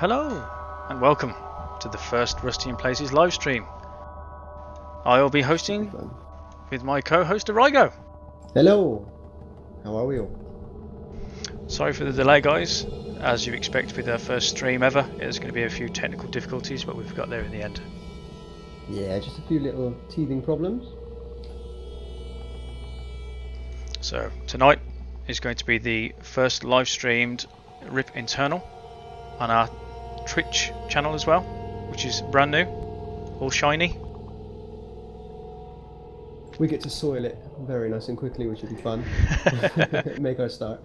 Hello and welcome to the first Rusty in Places live stream. I will be hosting with my co-host Arigo. Hello, how are we all? Sorry for the delay, guys. As you expect with our first stream ever, there's going to be a few technical difficulties, but we've got there in the end. Yeah, just a few little teething problems. So tonight is going to be the first live streamed RIP internal on our Twitch channel as well, which is brand new, all shiny. We get to soil it very nice and quickly, which would be fun. Make our start.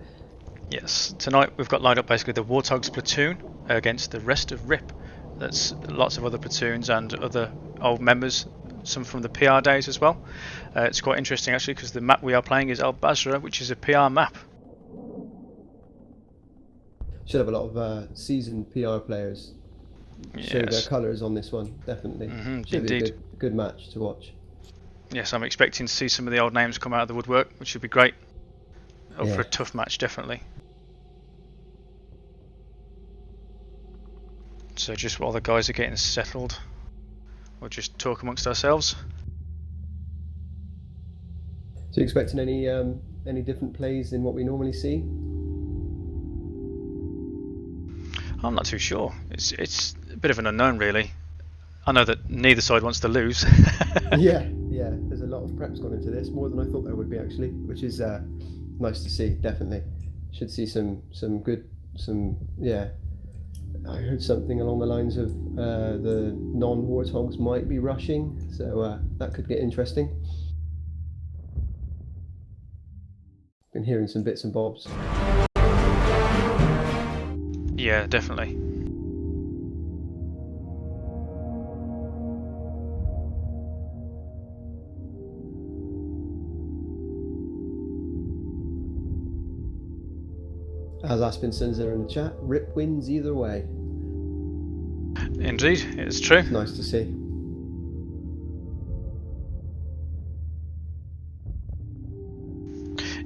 Yes, tonight we've got lined up basically the Warthogs platoon against the rest of RIP. That's lots of other platoons and other old members, some from the PR days as well. It's quite interesting actually because the map we are playing is Al Basra, which is a PR map. Should have a lot of seasoned PR players show their colours on this one, definitely. Should indeed. be a good match to watch. Yes, I'm expecting to see some of the old names come out of the woodwork, which would be great. Up for a tough match, definitely. So just while the guys are getting settled, we'll just talk amongst ourselves. So you expecting any different plays than what we normally see? I'm not too sure. It's a bit of an unknown, really. I know that neither side wants to lose. yeah. There's a lot of preps gone into this, more than I thought there would be actually, which is nice to see. Definitely, should see some good. I heard something along the lines of the non-Warthogs might be rushing, so that could get interesting. Been hearing some bits and bobs. Yeah, definitely. As Aspen sends there in the chat, RIP wins either way. Indeed, it's true. It's nice to see.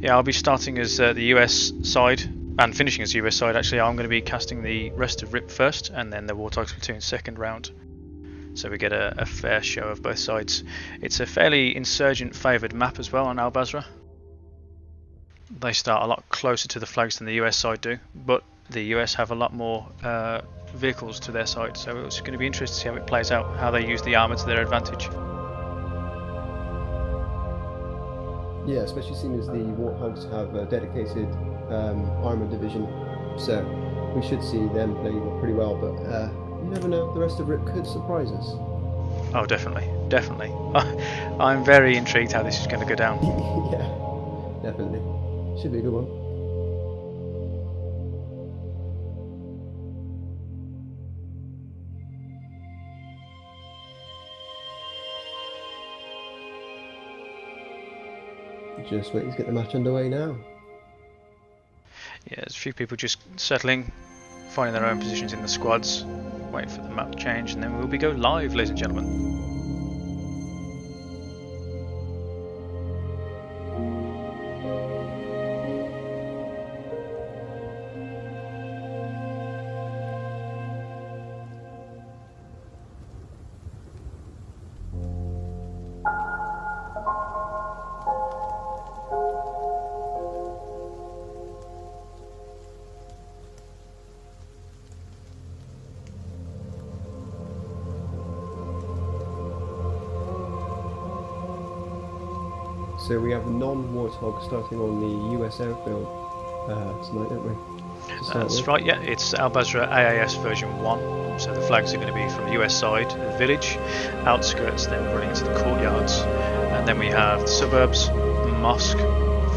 Yeah, I'll be starting as the US side and finishing as US side. Actually, I'm going to be casting the rest of RIP first and then the Warthogs platoon second round. So we get a fair show of both sides. It's a fairly insurgent favoured map as well on Al Basra. They start a lot closer to the flags than the US side do, but the US have a lot more vehicles to their side, so it's going to be interesting to see how it plays out, how they use the armour to their advantage. Yeah, especially seeing as the Warthogs have a dedicated armour division, so we should see them play pretty well, but you never know, the rest of RIP could surprise us. Oh, definitely. I'm very intrigued how this is going to go down. Yeah, definitely. Should be a good one. Just waiting to get the match underway now. Yeah, there's a few people just settling, finding their own positions in the squads, waiting for the map to change, and then we'll be go live, ladies and gentlemen. So we have a non-Warthog starting on the US airfield tonight, don't we? That's right, yeah, it's Al Basra AAS version 1, so the flags are going to be from the US side, the village, outskirts, then running into the courtyards, and then we have the suburbs, the mosque,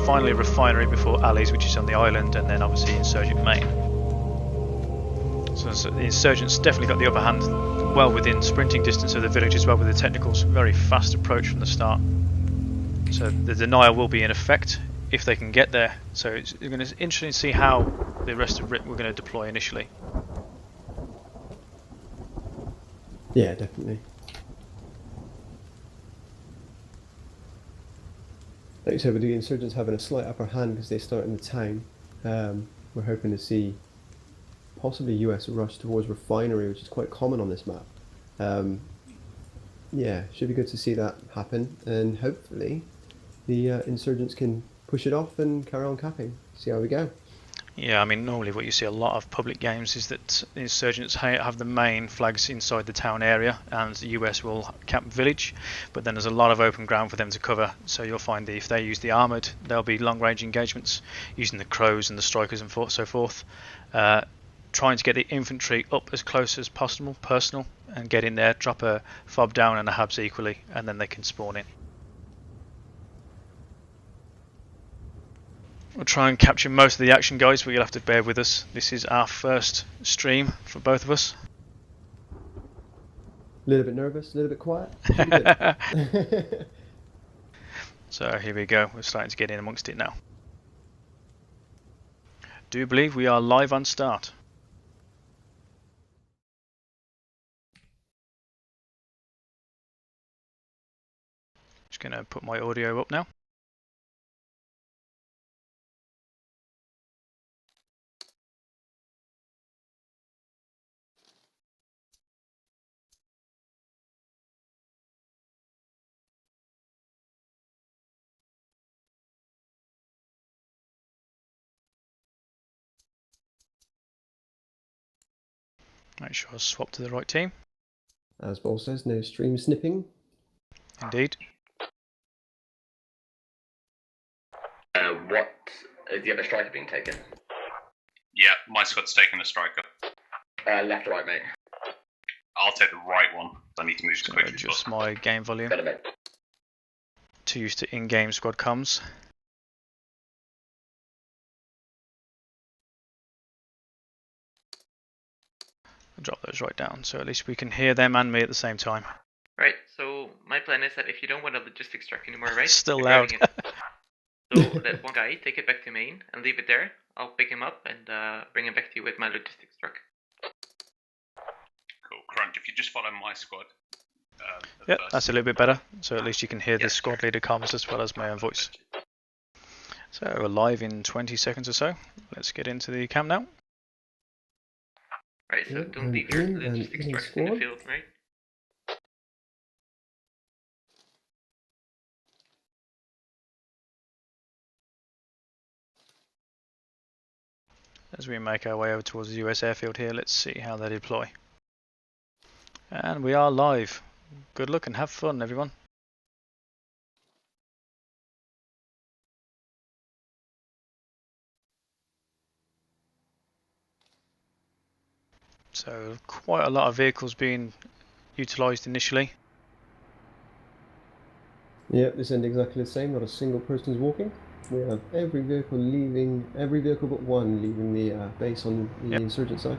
finally a refinery before Ali's, which is on the island, and then obviously Insurgent Main. So the Insurgents definitely got the upper hand, well within sprinting distance of the village as well with the technicals, very fast approach from the start. So the denial will be in effect if they can get there. So it's going to be interesting to see how the rest of RIP we're going to deploy initially. Yeah, definitely. Like you said, with the Insurgents having a slight upper hand because they start in the town, we're hoping to see possibly US rush towards refinery, which is quite common on this map. Yeah, should be good to see that happen, and hopefully the insurgents can push it off and carry on capping. See how we go. Yeah, I mean, normally what you see a lot of public games is that the insurgents have the main flags inside the town area, and the US will cap village, but then there's a lot of open ground for them to cover. So you'll find that if they use the armoured, there'll be long-range engagements using the crows and the strikers and so forth, trying to get the infantry up as close as possible, personal, and get in there, drop a fob down and a habs equally, and then they can spawn in. We'll try and capture most of the action, guys, but you'll have to bear with us. This is our first stream for both of us. A little bit nervous, a little bit quiet. So here we go, we're starting to get in amongst it now. Do believe we are live on start. Just going to put my audio up now. Make sure I swap to the right team. As Ball says, no stream snipping. Indeed. What is the other striker being taken? Yeah, my squad's taking a striker. Left or right, mate? I'll take the right one. I need to move quickly. Adjust my game volume. Got it, mate. Too used to in-game squad comms. I'll drop those right down, so at least we can hear them and me at the same time. Right, so my plan is that if you don't want a logistics truck anymore, right? Still you're loud. So that one guy, take it back to main and leave it there. I'll pick him up and bring him back to you with my logistics truck. Cool. Crunch, if you just follow my squad. Yep, that's a little bit better. So at least you can hear the squad leader comms as well as my own voice. So we're live in 20 seconds or so. Let's get into the camp now. Right, so Yep, don't leave your and logistics in trucks in the squad. field, right? As we make our way over towards the US airfield here, let's see how they deploy. And we are live. Good luck and have fun, everyone. So quite a lot of vehicles being utilised initially. Yep, this end exactly the same. Not a single person's walking. We have every vehicle but one leaving the base on the insurgent side.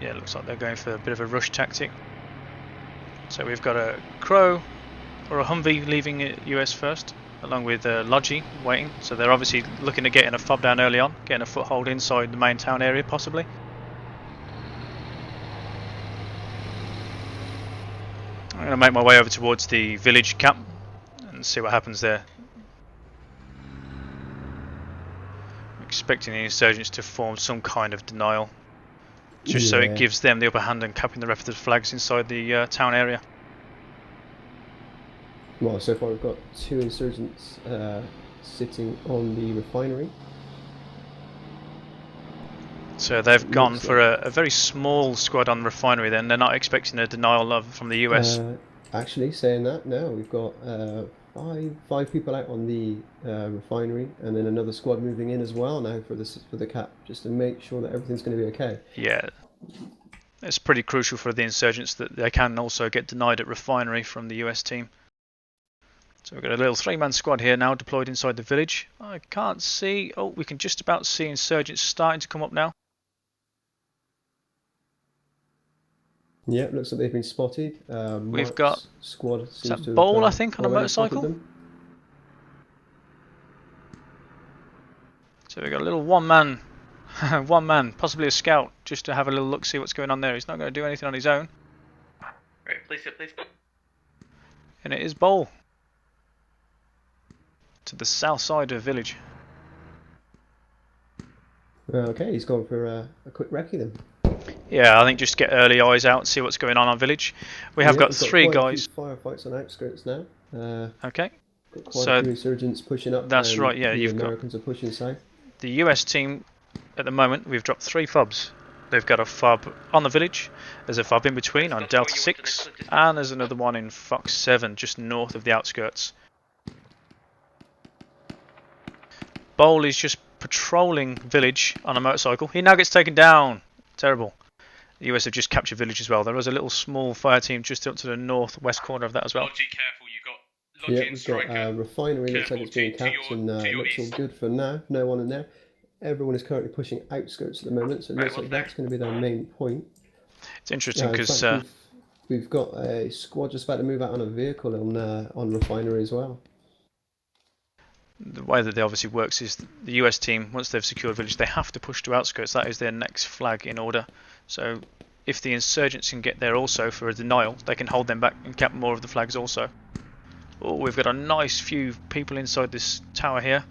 Yeah, it looks like they're going for a bit of a rush tactic. So we've got a Crow or a Humvee leaving US first, along with Logi waiting. So they're obviously looking at getting a fob down early on, getting a foothold inside the main town area possibly. I'm going to make my way over towards the village camp and see what happens there. I'm expecting the insurgents to form some kind of denial, just so it gives them the upper hand and capping the rest of the flags inside the town area. Well, so far we've got two insurgents sitting on the refinery. So they've gone for a very small squad on the refinery then. They're not expecting a denial from the US. Actually, saying that, no, we've got five people out on the refinery, and then another squad moving in as well now for the cap, just to make sure that everything's going to be okay. Yeah, it's pretty crucial for the insurgents that they can also get denied at refinery from the US team. So we've got a little three-man squad here now deployed inside the village. I can't see... Oh, we can just about see insurgents starting to come up now. Yeah, looks like they've been spotted. We've got squad. Is that Bowl, I think, on a motorcycle? So we've got a little one-man, possibly a scout, just to have a little look, see what's going on there. He's not going to do anything on his own. Right, please. And it is Bowl. To the south side of the village. Okay, he's gone for a quick recce then. Yeah, I think just get early eyes out, see what's going on village. We have Yeah, got we've three quite guys. a few firefights on outskirts now. Okay, Got quite a so few insurgents pushing up, that's and right. Yeah, the you've got Americans are pushing south. the US team at the moment. We've dropped 3 fobs. They've got a fob on the village. There's a fob in between on Delta 6, and there's another one in Fox 7, just north of the outskirts. Bowl is just patrolling village on a motorcycle. He now gets taken down. Terrible. The US have just captured village as well. There was a little small fire team just up to the northwest corner of that as well. Lodgy, careful, you got Lodgy Yeah, and we've got Striker. refinery. Looks like Careful, it's being to capped, your- and to your looks all east. good for now. No one in there. Everyone is currently pushing outskirts at the moment, so it Right, looks what's like that's going to be their main point. It's interesting In because fact, we've got a squad just about to move out on a vehicle on refinery as well. the way that it obviously works is the US team, once they've secured village, they have to push to outskirts. That is their next flag in order. So if the insurgents can get there also for a denial, they can hold them back and cap more of the flags also. Oh, we've got a nice few people inside this tower here.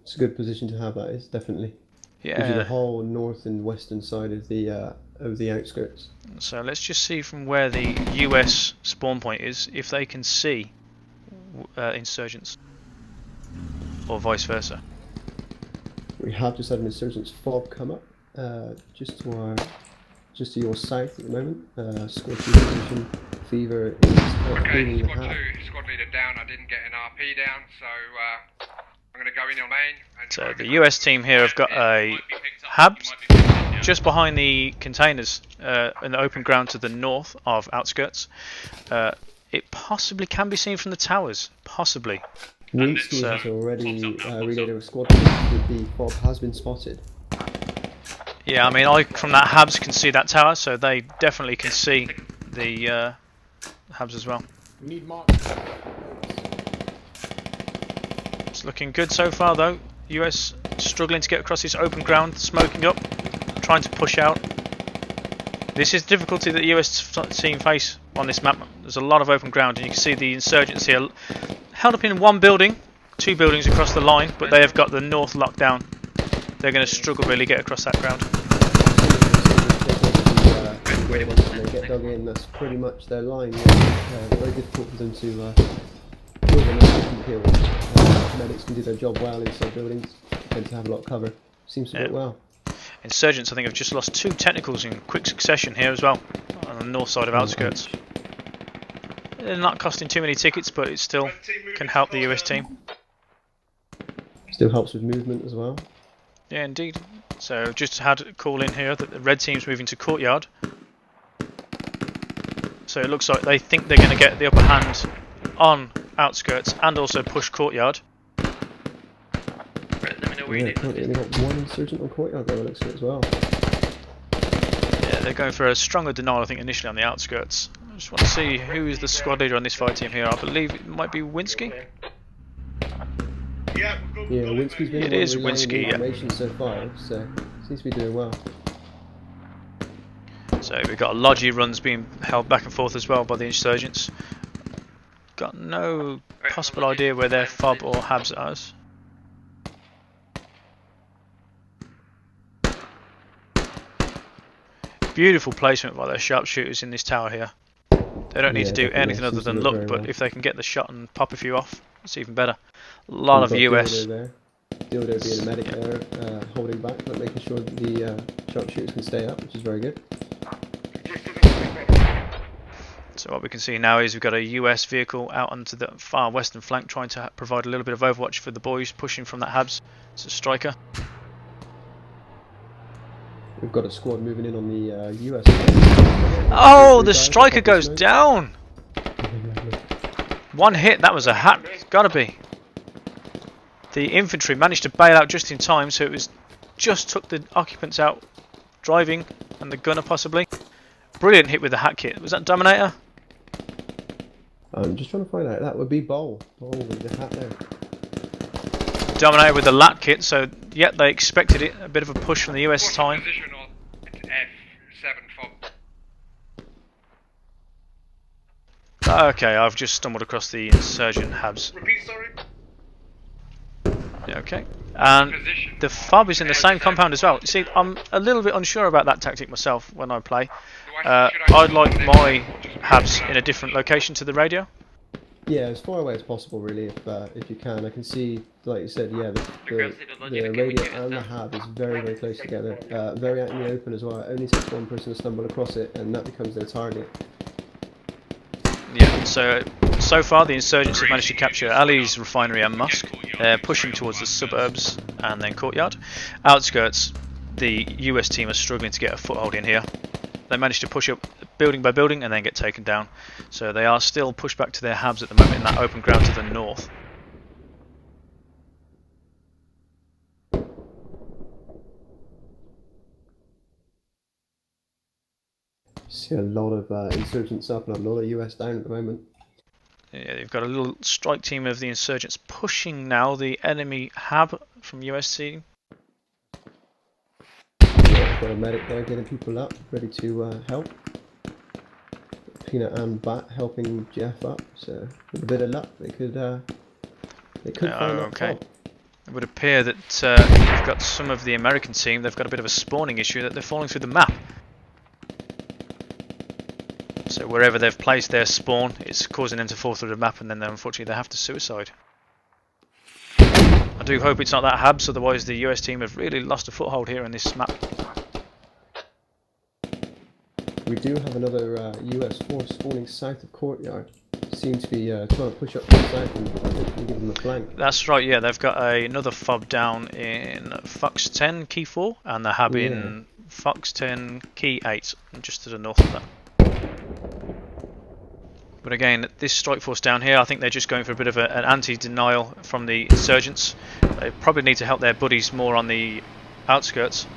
It's a good position to have. That is definitely. Gives you the Yeah. whole north and western side of the outskirts. So let's just see from where the US spawn point is if they can see insurgents, or vice versa. We have just had an insurgents fob come up, just to your south at the moment. Scorching position, fever is Okay, leading the squad hat. 2, squad leader down. I didn't get an RP down, so I'm going to go in on main. And So try the and- US team here have got a Might be picked up, Habs you might be picked up, yeah. just behind the containers in the open ground to the north of outskirts. It possibly can be seen from the towers, possibly. And Winsky it's, has already pops up. relayed a squad with the fob has been spotted. Yeah, I mean, I from that Habs can see that tower, so they definitely can see the Habs as well. We need mark. It's looking good so far, though. US struggling to get across this open ground, smoking up, trying to push out. This is the difficulty that the US team face on this map. There's a lot of open ground, and you can see the insurgents here held up in one building, 2 buildings across the line, but they have got the north locked down. They're going to struggle really get across that ground. When they get dug in, that's pretty much their line. Very difficult for them to kill them and they can kill. Medics can do their job well inside buildings, tend to have a lot of cover. Seems to work well. Insurgents, I think, have just lost 2 technicals in quick succession here as well, on the north side of outskirts. They're not costing too many tickets, but it still can help the US team. Still helps with movement as well. Yeah, indeed. So just had a call in here that the red team's moving to courtyard. So it looks like they think they're going to get the upper hand on outskirts and also push courtyard. Right, let me know where you Yeah, need. currently only got one insurgent on courtyard by the looks of it as well. Yeah, they're going for a stronger denial, I think, initially on the outskirts. I just want to see who is the squad leader on this fire team here. I believe it might be Winsky. Yeah, Yeah, Winsky's been It the one is relaying Winsky, the yeah. information so far, so seems to be doing well. So we've got a Logi runs being held back and forth as well by the insurgents. Got no possible idea where their fob or Habs are. Beautiful placement by their sharpshooters in this tower here. They don't need Yeah, to do definitely. anything other Seems to than work look, very but well. if they can get the shot and pop a few off, it's even better. A lot of We've got US. Dildo there. Dildo being a medic there, holding back, but making sure that the sharpshooters can stay up, which is very good. So what we can see now is we've got a US vehicle out onto the far western flank trying to provide a little bit of overwatch for the boys pushing from that Habs. It's a striker. We've got a squad moving in on the US. Oh, Three the guys striker above the goes smoke. down! One hit, that was a hat. Gotta be. The infantry managed to bail out just in time, so it was just took the occupants out driving and the gunner possibly. Brilliant hit with the hat kit. Was that Dominator? I'm just trying to find out. That would be Bowl. Bowl with the hat there. Dominator with the lat kit, so yeah, they expected it. A bit of a push from the US time. Position on F7 fob. Okay, I've just stumbled across the insurgent Habs. Repeat, sorry. Okay. And Position. the fob is in the same compound as well. See, I'm a little bit unsure about that tactic myself when I play. Do should I I'd like stop my them? Just habs move in a different location to the radio. Yeah, as far away as possible, really, if you can. I can see, like you said, yeah, the radio and the hab is very, very close together. Very out in the open as well. It only takes one person to stumble across it, and that becomes their target. Yeah, so far the insurgents have managed to capture Ali's refinery and Musk. They're pushing towards the suburbs and then Courtyard. Outskirts, the US team are struggling to get a foothold in here. They managed to push up building by building and then get taken down. So they are still pushed back to their habs at the moment in that open ground to the north. See a lot of insurgents up and a lot of US down at the moment. Yeah, you've got a little strike team of the insurgents pushing now the enemy hab from US team. Yeah, got a medic there getting people up, ready to help. Peanut and Bat helping Jeff up, so with a bit of luck they could find that fob. It would appear that you've got some of the American team, they've got a bit of a spawning issue, that they're falling through the map. So wherever they've placed their spawn, it's causing them to fall through the map, and then unfortunately they have to suicide. I do hope it's not that habs, otherwise the US team have really lost a foothold here on this map. We do have another US force spawning south of Courtyard. Seem to be trying to push up to the south and hopefully give them a flank. That's right, yeah, they've got another fob down in Fox 10 Key 4 and the hab in Fox 10 Key 8, just to the north of that. But again, this strike force down here, I think they're just going for a bit of an anti-denial from the insurgents. They probably need to help their buddies more on the outskirts.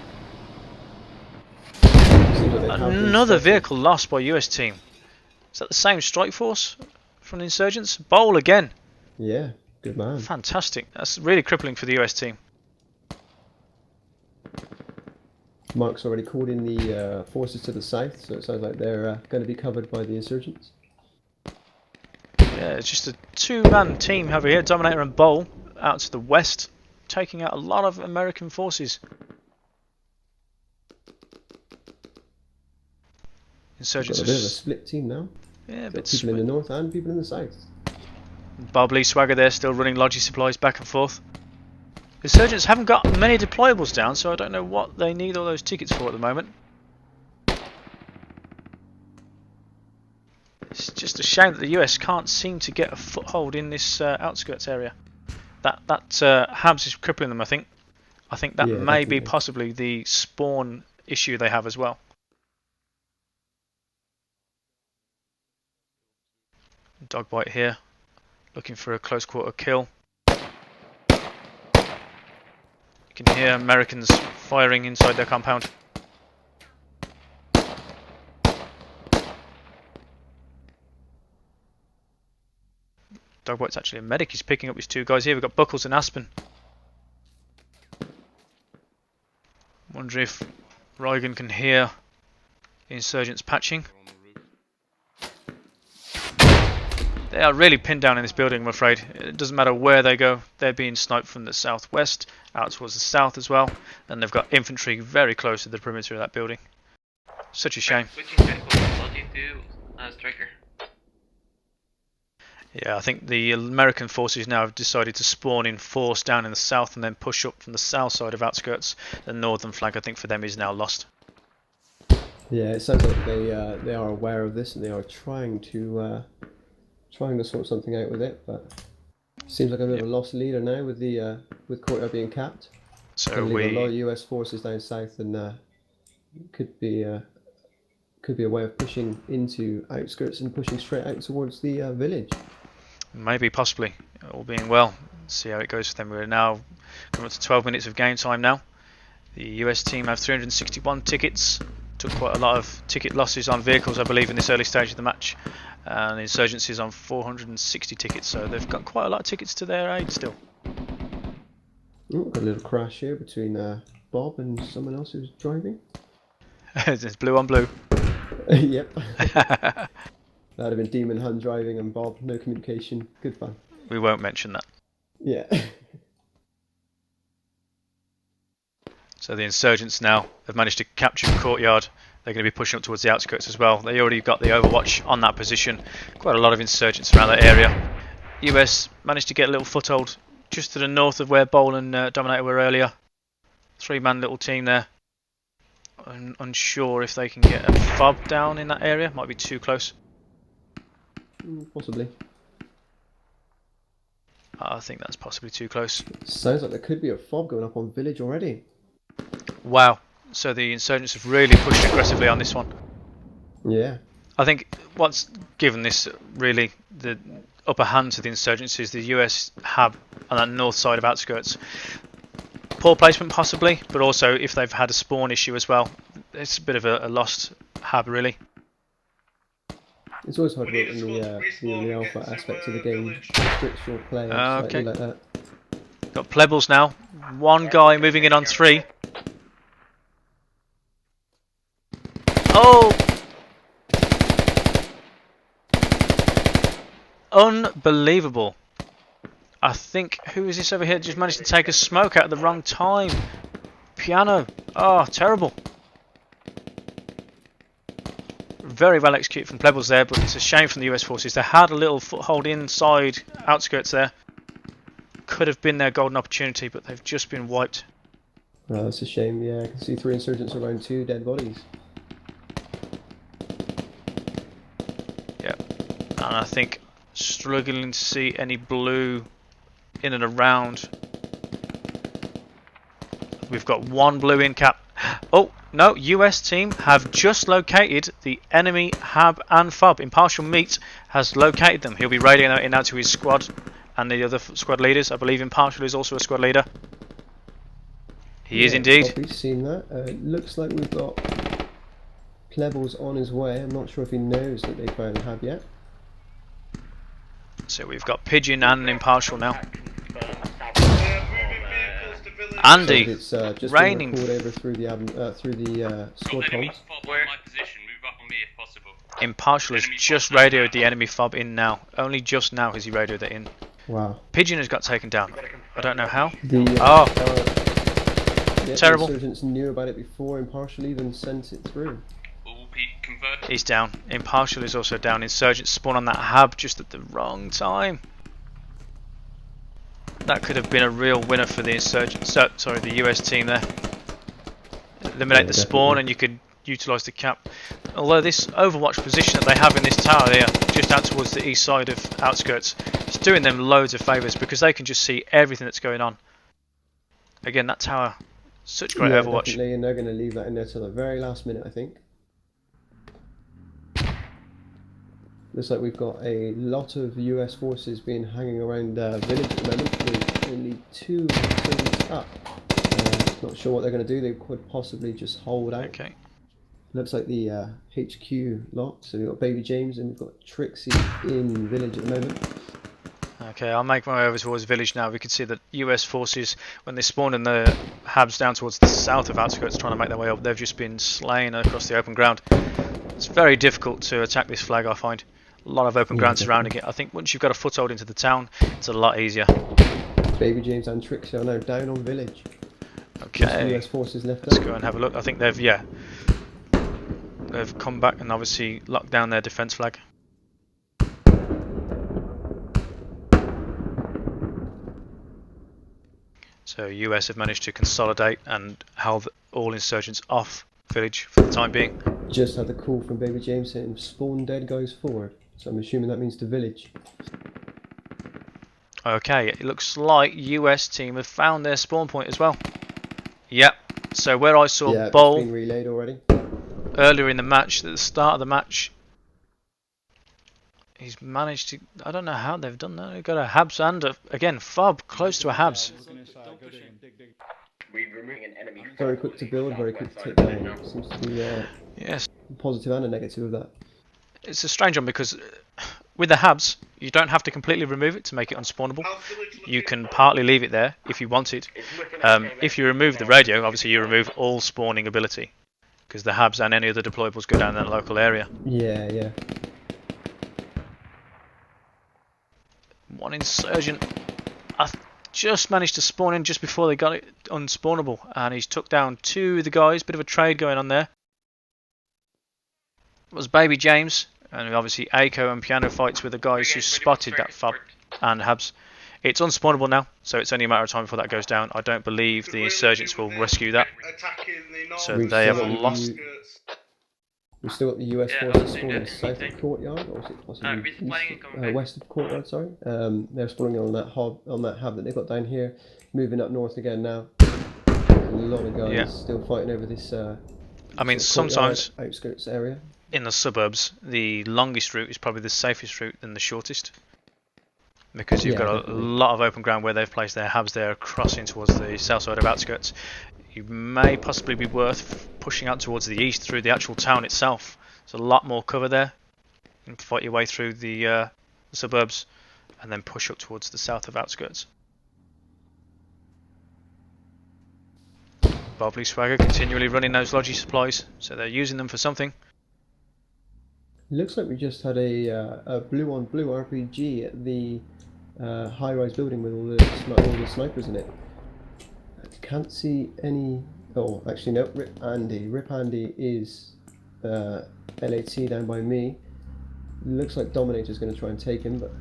Another vehicle lost by US team. Is that the same strike force from the insurgents? Bowl again. Yeah, good man. Fantastic. That's really crippling for the US team. Mark's already called in the forces to the south, so it sounds like they're going to be covered by the insurgents. Yeah, it's just a two-man team over here, Dominator and Bowl, out to the west, taking out a lot of American forces. Insurgents Got a bit of a split team now. Yeah, got people in the north and people in the south. Bob Lee Swagger there, still running logi supplies back and forth. Insurgents haven't got many deployables down, so I don't know what they need all those tickets for at the moment. It's just a shame that the US can't seem to get a foothold in this outskirts area. That habs is crippling them, I think. I think that may be possibly the spawn issue they have as well. Dogbite here, looking for a close quarter kill. You can hear Americans firing inside their compound. Dogbite's actually a medic, he's picking up his two guys here. We've got Buckles and Aspen. Wonder if Rygan can hear the insurgents patching. They are really pinned down in this building, I'm afraid. It doesn't matter where they go, they're being sniped from the southwest, out towards the south as well, and they've got infantry very close to the perimeter of that building. Such a shame. Switching vehicles, logi to striker. Yeah, I think the American forces now have decided to spawn in force down in the south and then push up from the south side of outskirts. The northern flank, I think, for them is now lost. Yeah, it sounds like they are aware of this and they are trying to sort something out with it, but seems like a bit of a lost leader now with the with Courtyard being capped. So a lot of US forces down south, and could be a way of pushing into outskirts and pushing straight out towards the village. Maybe, possibly, all being well. See how it goes for them. We're now coming up to 12 minutes of game time now. The US team have 361 tickets. Took quite a lot of ticket losses on vehicles, I believe, in this early stage of the match. And the Insurgency is on 460 tickets, so they've got quite a lot of tickets to their aid still. Ooh, got a little crash here between Bob and someone else who's driving. It's blue on blue. Yep. That'd have been Demon Hun driving and Bob, no communication. Good fun. We won't mention that. Yeah. So the insurgents now have managed to capture the courtyard. They're going to be pushing up towards the outskirts as well. They already got the overwatch on that position. Quite a lot of insurgents around that area. US managed to get a little foothold just to the north of where Bowl and Dominator were earlier. 3-man little team there. I'm unsure if they can get a fob down in that area. Might be too close. Possibly. I think that's possibly too close. Sounds like there could be a fob going up on village already. Wow. So the insurgents have really pushed aggressively on this one. Yeah. I think what's given this really the upper hand to the insurgents is the US hub on that north side of outskirts. Poor placement possibly, but also if they've had a spawn issue as well. It's a bit of a lost hub really. It's always hard work in the alpha aspect of the game. Restricts your play slightly like that. Got Plebbles now. One guy moving in on 3. Oh! Unbelievable. I think, who is this over here? Just managed to take a smoke out at the wrong time. Piano. Oh, terrible. Very well executed from Plebbles there, but it's a shame from the US forces. They had a little foothold inside outskirts there. Could have been their golden opportunity, but they've just been wiped. Oh, that's a shame. Yeah, I can see 3 insurgents around 2 dead bodies. Yeah, and I think struggling to see any blue in and around. We've got 1 blue in cap. Oh no, US team have just located the enemy hab and fob. Impartial Meat has located them. He'll be radioing it out to his squad and the other squad leaders. I believe Impartial is also a squad leader. He is indeed. We've seen that. Looks like we've got Plebbles on his way. I'm not sure if he knows that they found hab yet. So we've got Pigeon and Impartial now. Andy, So it's just raining. been recorded over through the squad comms. Impartial has just radioed the enemy fob in now. Only just now has he radioed it in. Wow. Pigeon has got taken down. I don't know how. Yeah, Terrible. The insurgents knew about it before Impartial even sent it through. He's down. Impartial is also down. Insurgents spawn on that hub just at the wrong time. That could have been a real winner for the insurgents. Sorry, the US team there. Eliminate the spawn and you could utilise the cap. Although this overwatch position that they have in this tower here, just out towards the east side of outskirts, it's doing them loads of favours because they can just see everything that's going on. Again, that tower, such great overwatch. Definitely, and they're going to leave that in there till the very last minute, I think. Looks like we've got a lot of US forces being hanging around village at the moment with only 2 insurgents up. Not sure what they're going to do. They could possibly just hold out. Okay. Looks like the HQ lot. So we've got Baby James and we've got Trixie in village at the moment. Okay, I'll make my way over towards village now. We can see that US forces, when they spawned in the habs down towards the south of outskirts trying to make their way up, they've just been slain across the open ground. It's very difficult to attack this flag, I find. A lot of open ground surrounding it. I think once you've got a foothold into the town, it's a lot easier. Baby James and Trixie are now down on village. Okay, US forces left let's up. go and have a look. I think they've come back and obviously locked down their defence flag. So US have managed to consolidate and held all insurgents off village for the time being. Just had the call from Baby James saying spawn dead guys forward. So I'm assuming that means to village. Okay, it looks like US team have found their spawn point as well. Yep. So where I saw Bowl it's been relayed already. Earlier in the match, at the start of the match, he's managed to. I don't know how they've done that. They've got a Habs and again fob close to a Habs. Very quick to build, very quick to take down. Seems to be yes, a positive and a negative of that. It's a strange one because with the Habs, you don't have to completely remove it to make it unspawnable. You can partly leave it there if you want it. If you remove the radio, obviously you remove all spawning ability because the Habs and any other deployables go down that local area. Yeah. One insurgent. I just managed to spawn in just before they got it unspawnable, and he's took down 2 of the guys. Bit of a trade going on there. It was Baby James, and obviously Aiko and Piano fights with the guys who spotted that fob and Habs. It's unspawnable now, so it's only a matter of time before that goes down. I don't believe the insurgents will rescue that, so they have lost. We've still got the US forces spawning south of Courtyard, or is it possibly west of Courtyard? Sorry, they're spawning on that hub that they've got down here, moving up north again now. A lot of guys still fighting over this. I mean, sometimes outskirts area. In the suburbs, the longest route is probably the safest route than the shortest, because you've got a lot of open ground where they've placed their hubs there, crossing towards the south side of outskirts. You may possibly be worth pushing out towards the east through the actual town itself. There's a lot more cover there. You can fight your way through the suburbs and then push up towards the south of outskirts. Bobley Swagger continually running those Logi supplies, so they're using them for something. Looks like we just had a blue on blue RPG at the high-rise building with all the snipers in it. I can't see any. Oh, actually no. Rip Andy is LAT down by me. Looks like Dominator's going to try and take him, but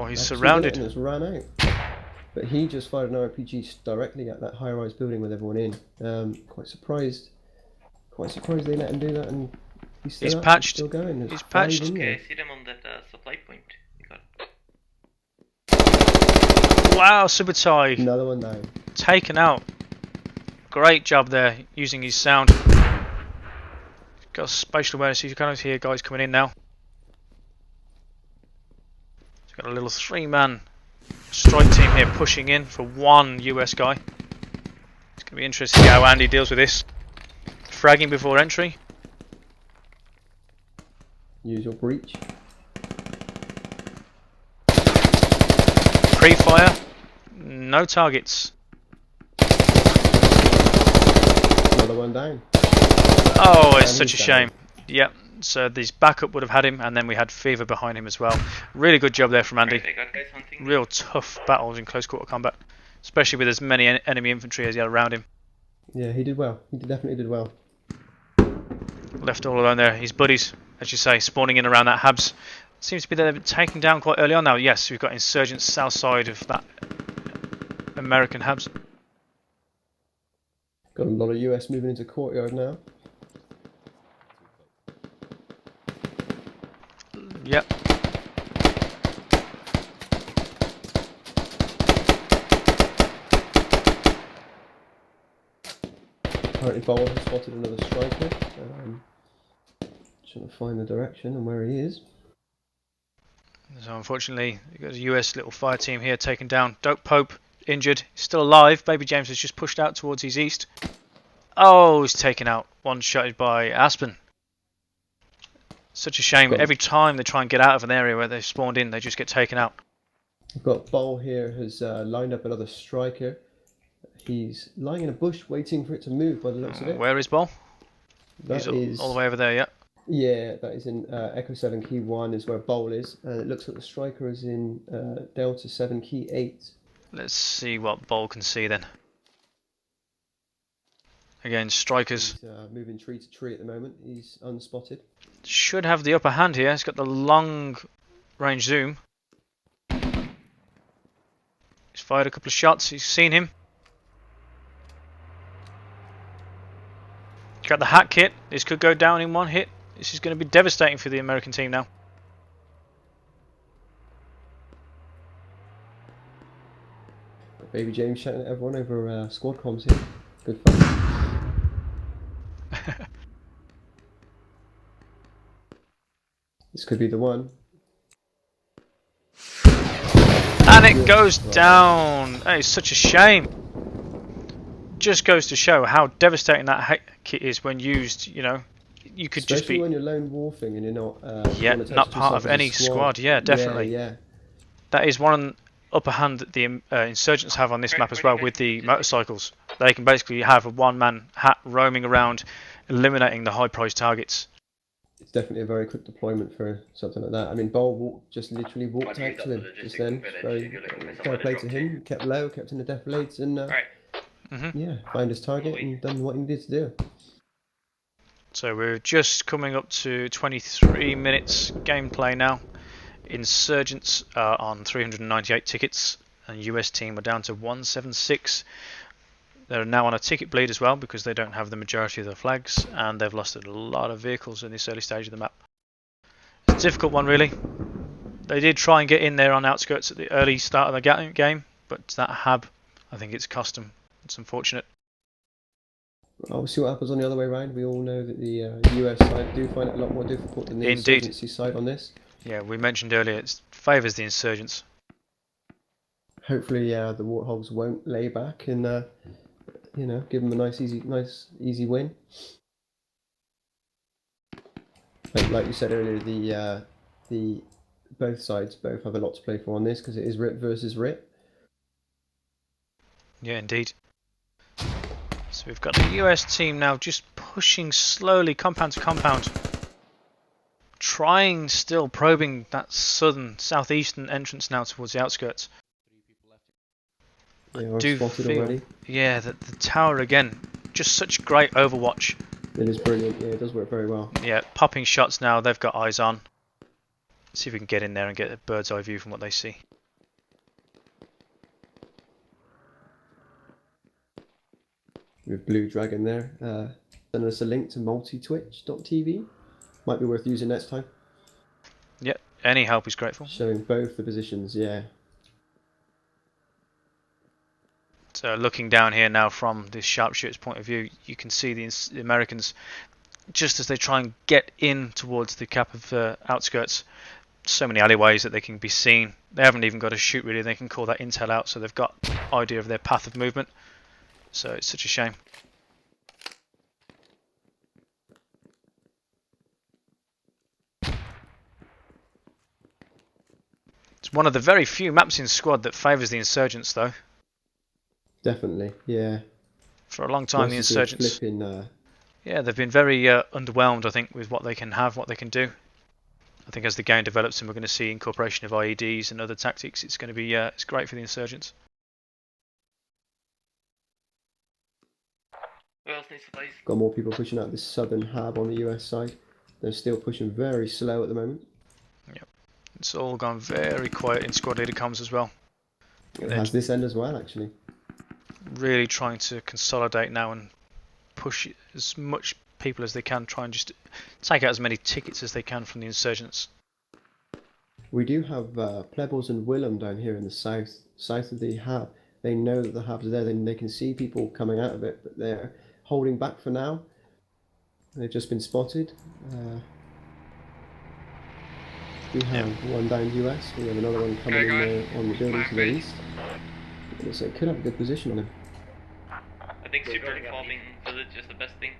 he's surrounded and has ran out. But he just fired an RPG directly at that high-rise building with everyone in. Quite surprised they let him do that, and he's patched. Still going. He's patched. Okay, I see them on that supply point. Wow, Subotai. Another one down. Taken out. Great job there, using his sound. Got spatial awareness, you can kind of hear guys coming in now. He's got a little 3-man strike team here pushing in for 1 US guy. It's going to be interesting how Andy deals with this. Fragging before entry. Use your breach. Pre-fire. No targets. Another one down. Oh, it's such a shame. Yep, so this backup would have had him, and then we had Fever behind him as well. Really good job there from Andy. Real tough battles in close quarter combat, especially with as many enemy infantry as he had around him. Yeah, he did well. He definitely did well. Left all alone there. His buddies, as you say, spawning in around that Habs. Seems to be they've been taken down quite early on now. Yes, we've got insurgents south side of that American Habs. Got a lot of US moving into Courtyard now. Yep. Apparently Ball has spotted another striker. Trying to find the direction and where he is. So unfortunately, you've got a US little fire team here taken down. Dope Pope injured, still alive. Baby James has just pushed out towards his east. Oh, he's taken out. One-shotted by Aspen. Such a shame. Every time they try and get out of an area where they've spawned in, they just get taken out. I've got Ball here who's lined up another striker. He's lying in a bush waiting for it to move by the looks of it. Where is Ball? That He's all the way over there, yeah. Yeah, that is in Echo 7 key 1 is where Bowl is, and it looks like the striker is in Delta 7 key 8. Let's see what Ball can see then. Again, strikers. He's moving tree to tree at the moment. He's unspotted. Should have the upper hand here. He's got the long range zoom. He's fired a couple of shots. He's seen him. Got the hat kit. This could go down in one hit. This is going to be devastating for the American team now. Baby James shouting at everyone over squad comms here. Good fun. This could be the one. And it goes down. That is such a shame. Just goes to show how devastating that hat kit is when used. You know, you could especially just be when you're lone wolfing and you're not not part of any squad. Yeah, definitely. Yeah. That is one upper hand that the insurgents have on this map as well with the motorcycles. They can basically have a one-man hat roaming around, eliminating the high-priced targets. it's definitely a very quick deployment for something like that. I mean, Bol just literally walked out to him just then. Very fair play to him. Kept low, kept in the defilades, and Alright. yeah, find his target and done what he needed to do. So we're just coming up to 23 minutes gameplay now. Insurgents are on 398 tickets, and US team are down to 176. They're now on a ticket bleed as well because they don't have the majority of the flags, and they've lost a lot of vehicles in this early stage of the map. It's a difficult one, really. They did try and get in there on outskirts at the early start of the game, but that hab, I think it's cost them. It's unfortunate. Well, we'll see what happens on the other way around. We all know that the US side do find it a lot more difficult than the insurgency side on this. Yeah, we mentioned earlier it favours the insurgents. Hopefully, the Warthogs won't lay back and give them a nice easy win. But like you said earlier, the both sides have a lot to play for on this because it is RIP versus RIP. Yeah, indeed. So we've got the US team now just pushing slowly compound to compound, still probing that southeastern entrance now towards the outskirts. They are spotted already. Yeah, the tower again, just such great overwatch. It is brilliant. Yeah, it does work very well. Yeah, popping shots now. They've got eyes on. See if we can get in there and get a bird's eye view from what they see. With Blue Dragon there, send us a link to multitwitch.tv. Might be worth using next time. Yeah, any help is grateful. Showing both the positions, yeah. So looking down here now from this sharpshooter's point of view, you can see the Americans, just as they try and get in towards the cap of outskirts, so many alleyways that they can be seen. They haven't even got to shoot really, they can call that intel out, so they've got idea of their path of movement. So it's such a shame. It's one of the very few maps in squad that favours the insurgents though. Definitely, yeah. For a long time, the insurgents. Yeah, they've been very underwhelmed, I think, with what they can have, what they can do. I think as the game develops and we're going to see incorporation of IEDs and other tactics, it's going to be it's great for the insurgents. Who else needs supplies? Got more people pushing out this southern hab on the US side. They're still pushing very slow at the moment. Yep, it's all gone very quiet in squad leader comms as well. It has this end as well, actually. Really trying to consolidate now and push as much people as they can, try and just take out as many tickets as they can from the insurgents. We do have Plebbles and Willem down here in the south of the hab. They know that the hab's there, they can see people coming out of it, but they're holding back for now. They've just been spotted. We have one down US, we have another one coming in on the building to the east. So it could have a good position on him. I think super informing village is the best thing.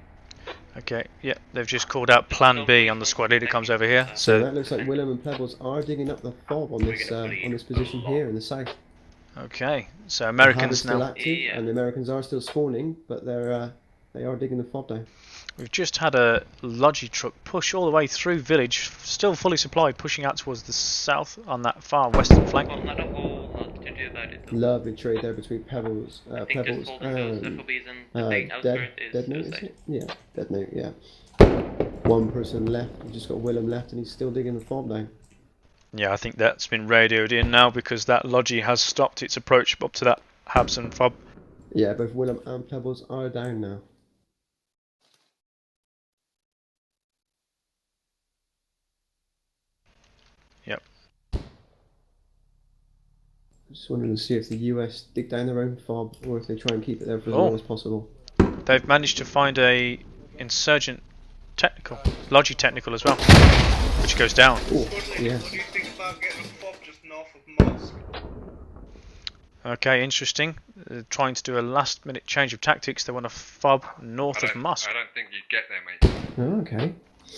Okay, yeah, they've just called out Plan B on the squad leader comes over here. So that looks like Willem and Plebbles are digging up the fob on this position here in the south. Okay, so Americans still now. active, and the Americans are still spawning, but they are digging the fob down. We've just had a Logi truck push all the way through village, still fully supplied, pushing out towards the south on that far western flank. Well, not a whole lot to do about it. Lovely trade there between Pebbles, I think just holding those FOBs and the main outskirt is Dead Note, suicide. Yeah, Dead Note, yeah. One person left, we've just got Willem left, and he's still digging the fob down. Yeah, I think that's been radioed in now because that Logi has stopped its approach up to that Habs and fob. Yeah, both Willem and Pebbles are down now. Yep. Just wanted to see if the US dig down their own fob or if they try and keep it there for as long as possible. They've managed to find a insurgent technical, Logi technical as well, which goes down. Ooh, yeah. What do you think about getting a fob just north of Mosque? Okay, interesting. Trying to do a last minute change of tactics. They want a fob north of Mosque. I don't think you'd get there, mate. Oh, okay.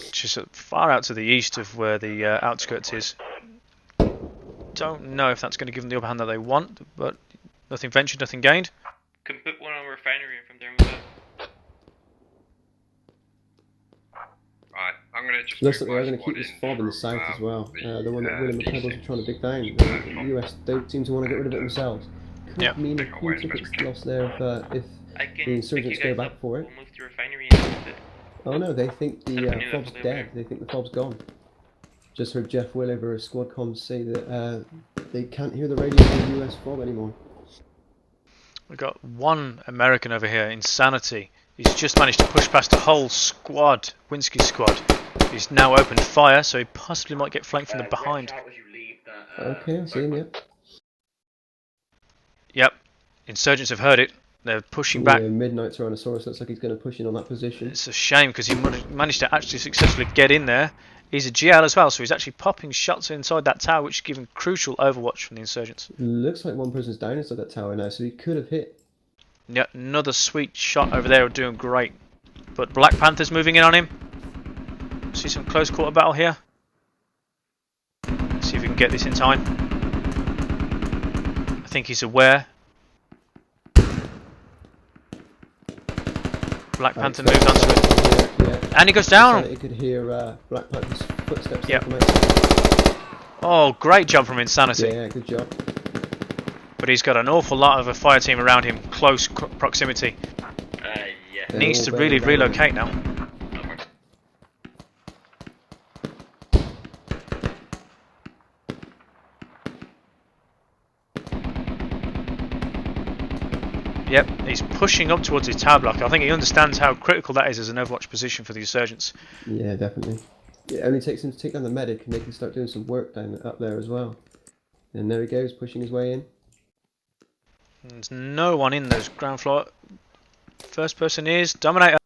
Which is far out to the east of where the outskirts is. Don't know if that's going to give them the upper hand that they want, but nothing ventured, nothing gained. Can put one on refinery and from there move out. Right, I'm going to just Looks moved like they're my going to keep squad this in fob in the from, south as well. The one that William and Pebbles are trying to dig down. The US don't seem to want to get rid of it themselves. Could Yeah. mean a Take away few as best tickets we can. lost there if I can the pick insurgents you go guys back up. for it. We'll move to refinery and use it. Oh no, they think the Set up a new fob's FOB dead. here. They think the fob's gone. Just heard Jeff Will over his squad comms say that they can't hear the radio of the US fob anymore. We've got one American over here, Insanity. He's just managed to push past a whole squad, Winsky's squad. He's now opened fire, so he possibly might get flanked from the behind. Watch out as you leave that. Okay, I see him, yeah. Yep, insurgents have heard it. They're pushing back. Yeah, Midnight Tyrannosaurus looks like he's going to push in on that position. It's a shame because he managed to actually successfully get in there. He's a GL as well, so he's actually popping shots inside that tower, which is giving crucial overwatch from the insurgents. Looks like one person's down inside that tower now, so he could have hit. Yeah, another sweet shot over there, doing great. But Black Panther's moving in on him. See some close quarter battle here. See if we can get this in time. I think he's aware. Black Panther moved onto it. Yeah. And he goes down! He could hear Black Panther's footsteps. Yep. From outside. Oh, great job from Insanity. Yeah, good job. But he's got an awful lot of a fire team around him, close proximity. Yeah. They're Needs all to bearing really down. relocate now. Yep, he's pushing up towards his tower block. I think he understands how critical that is as an overwatch position for the insurgents. Yeah, definitely. It only takes him to take down the medic, and they can start doing some work up there as well. And there he goes, pushing his way in. There's no one in those ground floor. First person is Dominator.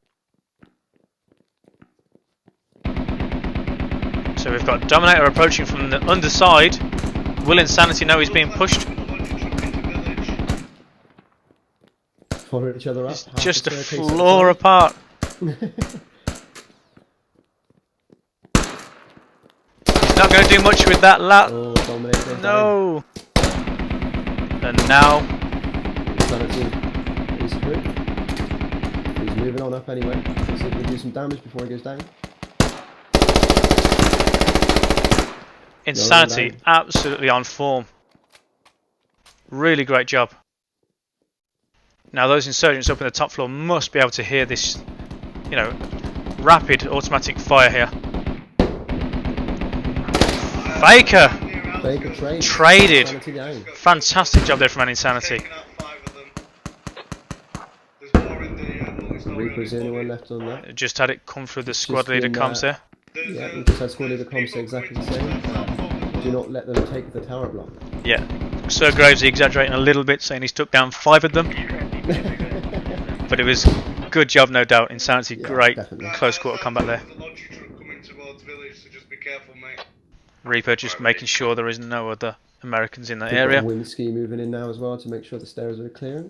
So we've got Dominator approaching from the underside. Will Insanity know he's being pushed? Follow each other up. It's half just the a staircase at floor a time. apart. He's not going to do much with that lat. Oh, Dominator. No. And now Insanity is through. He's moving on up anyway. Let's see if we can do some damage before he goes down. Insanity down. absolutely on form. Really great job. Now those insurgents up in the top floor must be able to hear this, you know, rapid automatic fire here. Faker Baker trade. traded. Insanity down. Fantastic job there from an Insanity. Taking out 5 of them. There's more in the multi-story. Reaper's the only one left on that. Just had it come through the squad leader been, comms there. Yeah, we just had squad leader comms say exactly the same. Do not let them take the tower block. Yeah. Sir Gravesy exaggerating a little bit, saying he's took down 5 of them. But it was good job, no doubt. Insanity, Yeah, great definitely. close quarter combat there. There's a lodgy truck coming towards village, so just be careful, mate. Reaper just making sure there is no other Americans in that We've got area. Winsky moving in now as well to make sure the stairs are clear.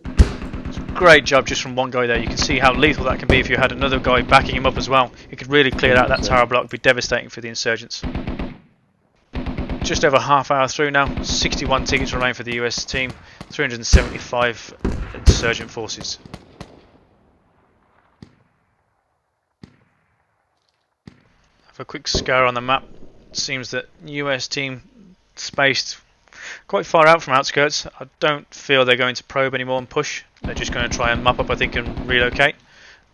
Great job just from one guy there. You can see how lethal that can be if you had another guy backing him up as well. It could really clear out that tower block, be devastating for the insurgents. Just over half hour through now. 61 tickets remain for the US team. 375 insurgent forces. Have a quick scour on the map. It seems that US team spaced quite far out from outskirts. I don't feel they're going to probe anymore and push. They're just going to try and map up, I think, and relocate.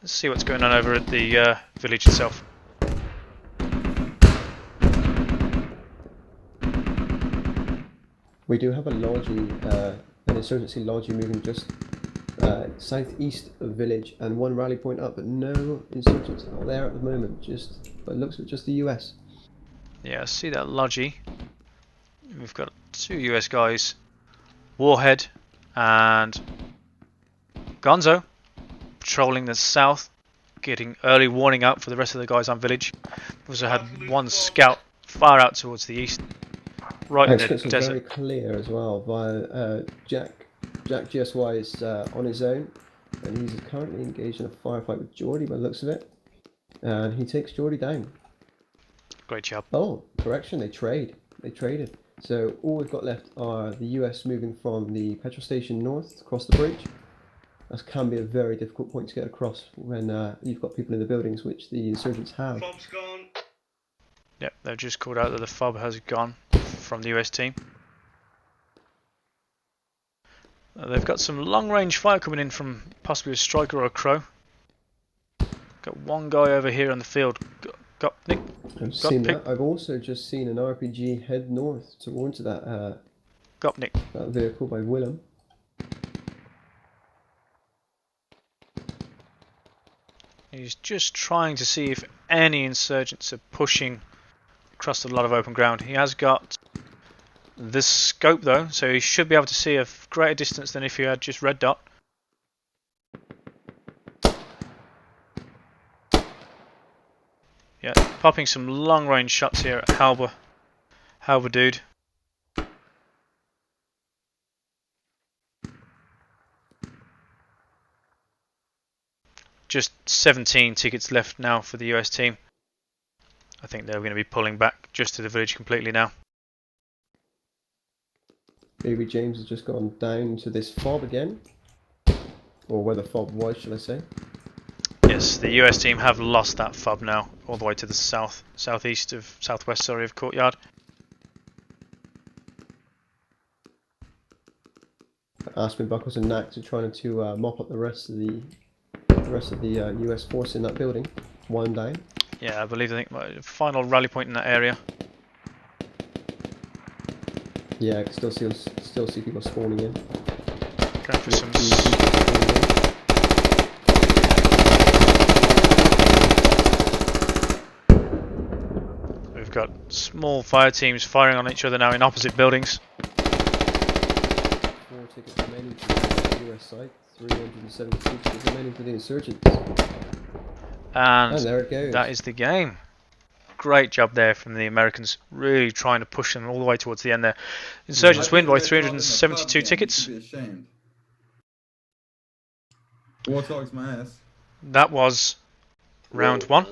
Let's see what's going on over at the village itself. We do have a lodgy, an insurgency lodgy moving just southeast of village and one rally point up, but no insurgents out there at the moment. Just, but it looks like just the US. Yeah, I see that lodgy. We've got 2 US guys, Warhead and Gonzo, patrolling the south, getting early warning out for the rest of the guys on village. We also had one scout far out towards the east, right in the Outskirts are desert. very clear as well. Via Jack GSY is on his own, and he's currently engaged in a firefight with Geordie by the looks of it, and he takes Geordie down. Great job. Oh, correction, they traded. So all we've got left are the US moving from the petrol station north across the bridge. That can be a very difficult point to get across when you've got people in the buildings, which the insurgents have. Fob's gone. Yep, they've just called out that the fob has gone from the US team. They've got some long-range fire coming in from possibly a striker or a crow. Got one guy over here on the field. Got Nick. I've seen that. I've also just seen an RPG head north towards that Gopnik. that vehicle by Willem. He's just trying to see if any insurgents are pushing across a lot of open ground. He has got the scope though, so he should be able to see a greater distance than if he had just red dot. Yeah, popping some long range shots here at Halber dude. Just 17 tickets left now for the US team. I think they're going to be pulling back just to the village completely now. Maybe James has just gone down to this fob again. Or where the fob was, shall I say. Yes, the US team have lost that fob now, all the way to the southwest of Courtyard. Aspen Buckles and Nax are trying to mop up the rest of the US force in that building. One down. Yeah, I think my final rally point in that area. Yeah, I can still see people spawning in. Going for some. We've got small fire teams firing on each other now in opposite buildings. 4 tickets remaining for the US side, 372 tickets remaining for the insurgents. And there it goes. That is the game. Great job there from the Americans, really trying to push them all the way towards the end there. Insurgents win by 372 tickets. Be ashamed. Warthogs my ass. That was round one.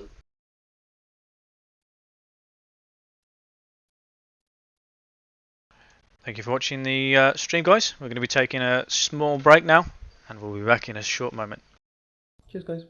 Thank you for watching the stream, guys. We're going to be taking a small break now, and we'll be back in a short moment. Cheers, guys.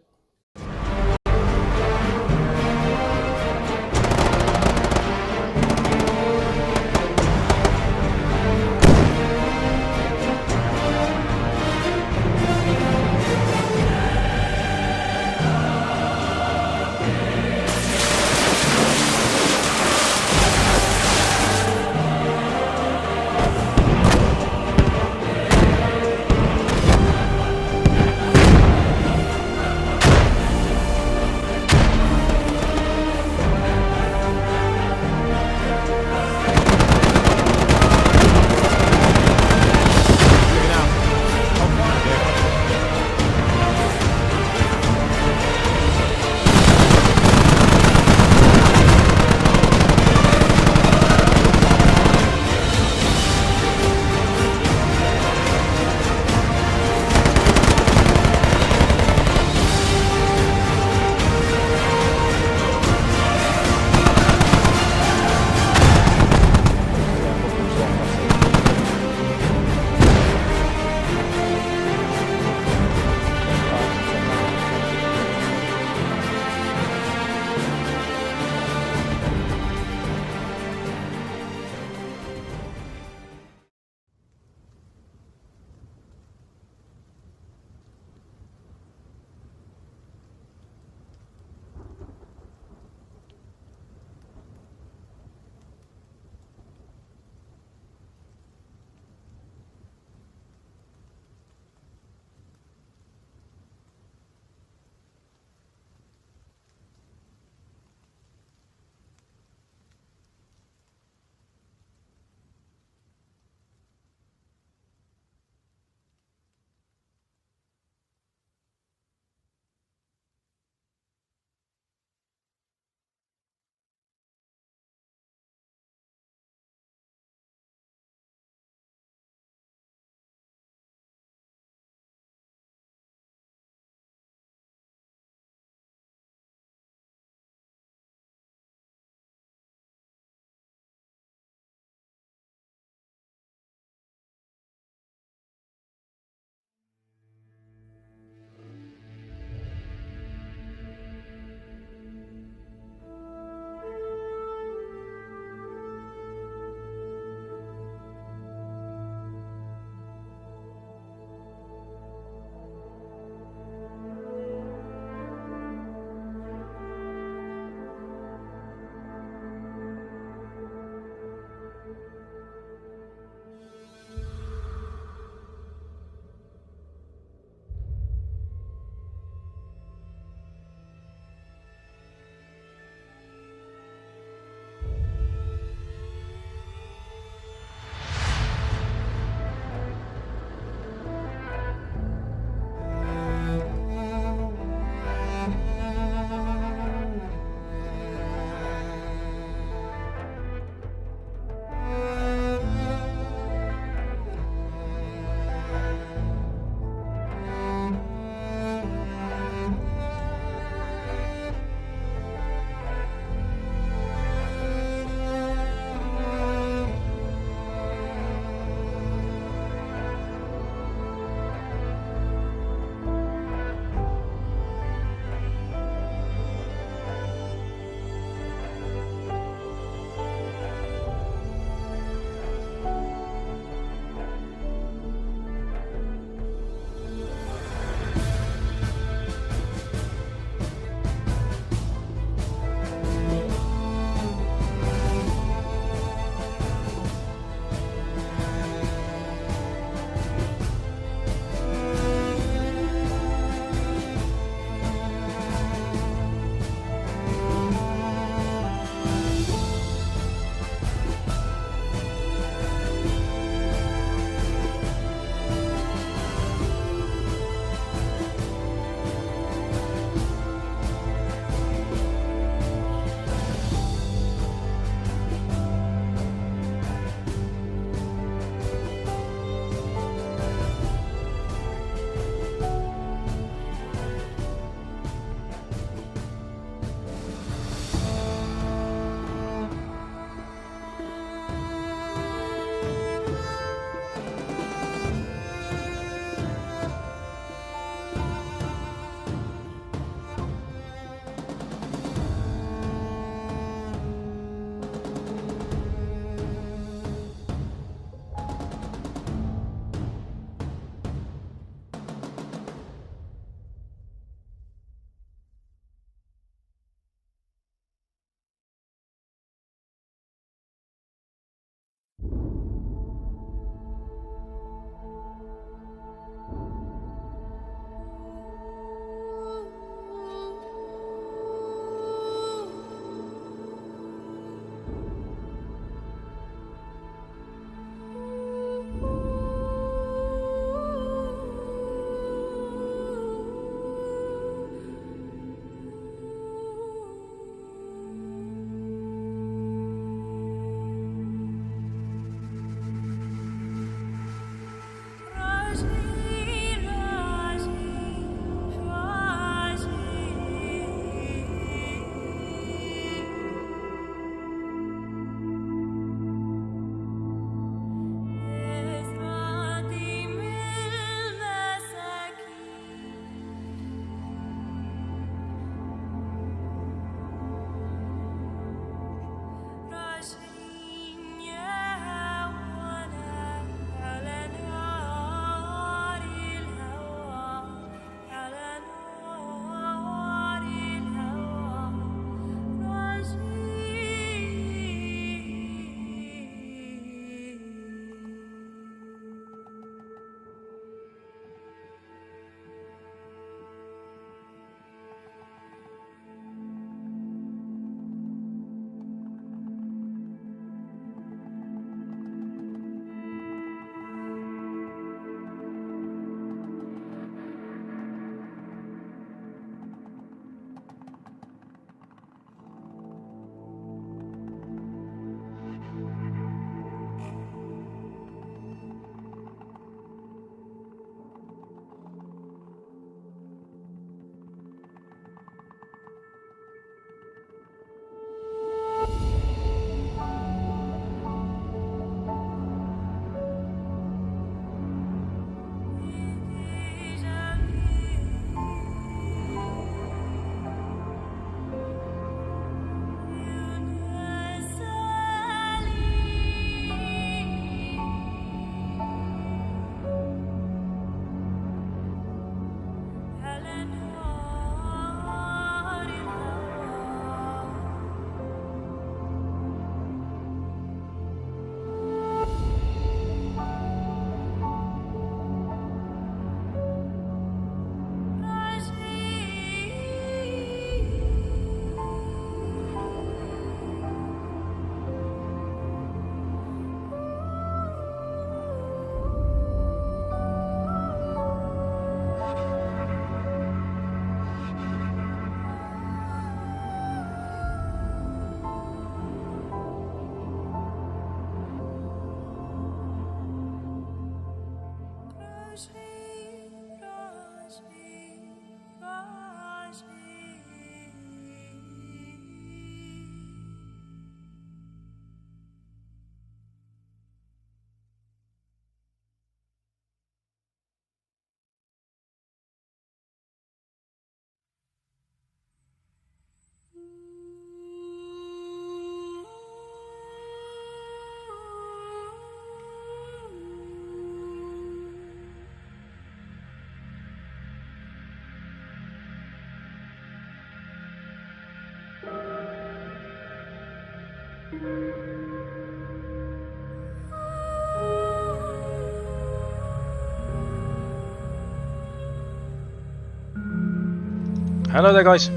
Hello there, guys.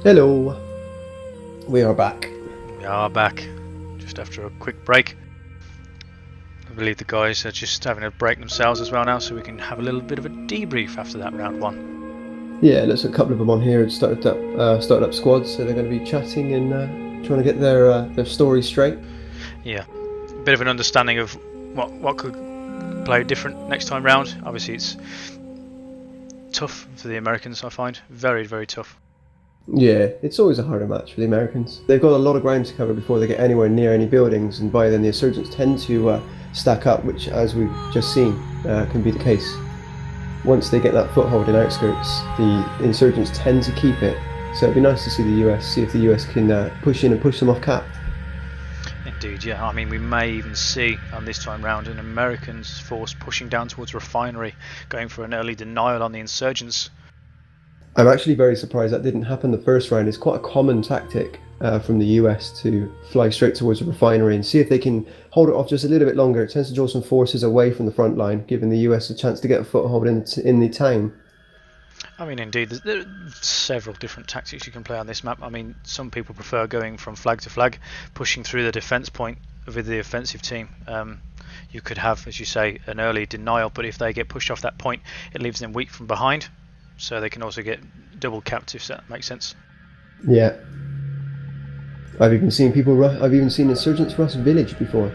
Hello. We are back. We are back, just after a quick break. I believe the guys are just having a break themselves as well now, so we can have a little bit of a debrief after that round one. Yeah, looks like a couple of them on here had started up squads, so they're going to be chatting and trying to get their story straight. Yeah, a bit of an understanding of what could play different next time round. Obviously, it's tough for the Americans, I find. Very, very tough. Yeah, it's always a harder match for the Americans. They've got a lot of ground to cover before they get anywhere near any buildings, and by then the insurgents tend to stack up, which, as we've just seen, can be the case. Once they get that foothold in outskirts, the insurgents tend to keep it. So it'd be nice to see the US, see if the US can push in and push them off cap. Indeed, yeah. I mean, we may even see on this time round an Americans force pushing down towards refinery, going for an early denial on the insurgents. I'm actually very surprised that didn't happen the first round. It's quite a common tactic from the US to fly straight towards a refinery and see if they can hold it off just a little bit longer. It tends to draw some forces away from the front line, giving the US a chance to get a foothold in the town. I mean, indeed, there are several different tactics you can play on this map. I mean, some people prefer going from flag to flag, pushing through the defence point with the offensive team. You could have, as you say, an early denial, but if they get pushed off that point, it leaves them weak from behind. So they can also get double captives. That makes sense. Yeah, I've even seen insurgents rush village before.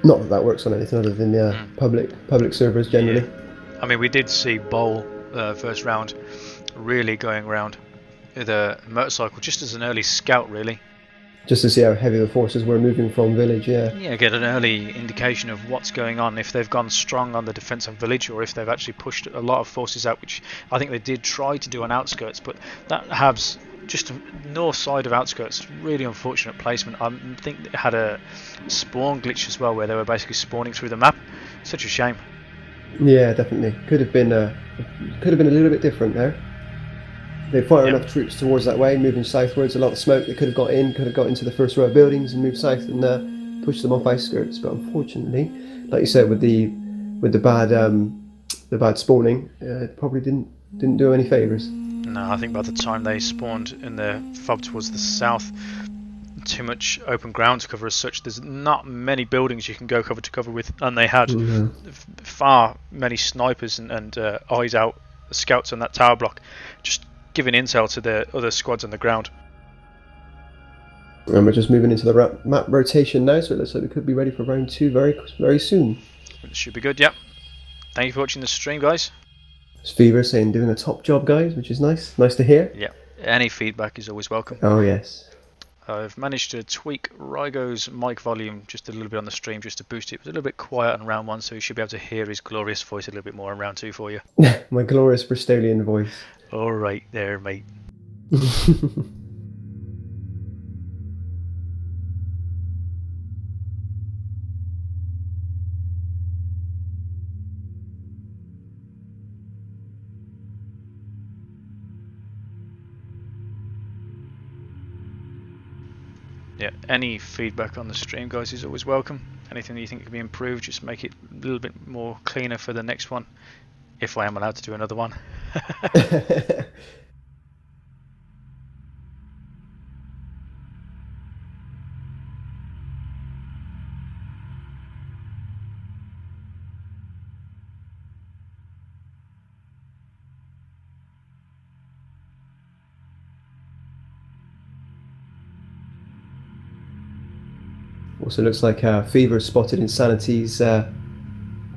Not that works on anything other than public servers generally. Yeah. I mean, we did see Bowl first round really going around with a motorcycle just as an early scout, really. Just to see how heavy the forces were moving from village, yeah. Yeah, get an early indication of what's going on, if they've gone strong on the defence of village or if they've actually pushed a lot of forces out, which I think they did try to do on outskirts, but that has just north side of outskirts, really unfortunate placement. I think it had a spawn glitch as well, where they were basically spawning through the map. Such a shame. Yeah, definitely. Could have been a little bit different there. They fire enough troops towards that way, moving southwards. A lot of smoke. They could have got into the first row of buildings and moved south and pushed them off outskirts. But unfortunately, like you said, with the bad spawning, it probably didn't do any favours. No, I think by the time they spawned in the fob towards the south, too much open ground to cover as such. There's not many buildings you can go cover to cover with, and they had far many snipers and eyes out scouts on that tower block, just giving intel to the other squads on the ground. And we're just moving into the map rotation now, so it looks like we could be ready for round 2 very, very soon. It should be good, yep. Thank you for watching the stream, guys. It's Fever saying doing a top job, guys, which is nice. Nice to hear. Yeah, any feedback is always welcome. Oh, yes. I've managed to tweak Rygo's mic volume just a little bit on the stream, just to boost it. It was a little bit quiet on round 1, so you should be able to hear his glorious voice a little bit more on round 2 for you. My glorious Bristolian voice. Alright there, mate. Yeah, any feedback on the stream, guys, is always welcome. Anything that you think can be improved, just make it a little bit more cleaner for the next one, if I am allowed to do another one. Also looks like Fever spotted Insanity's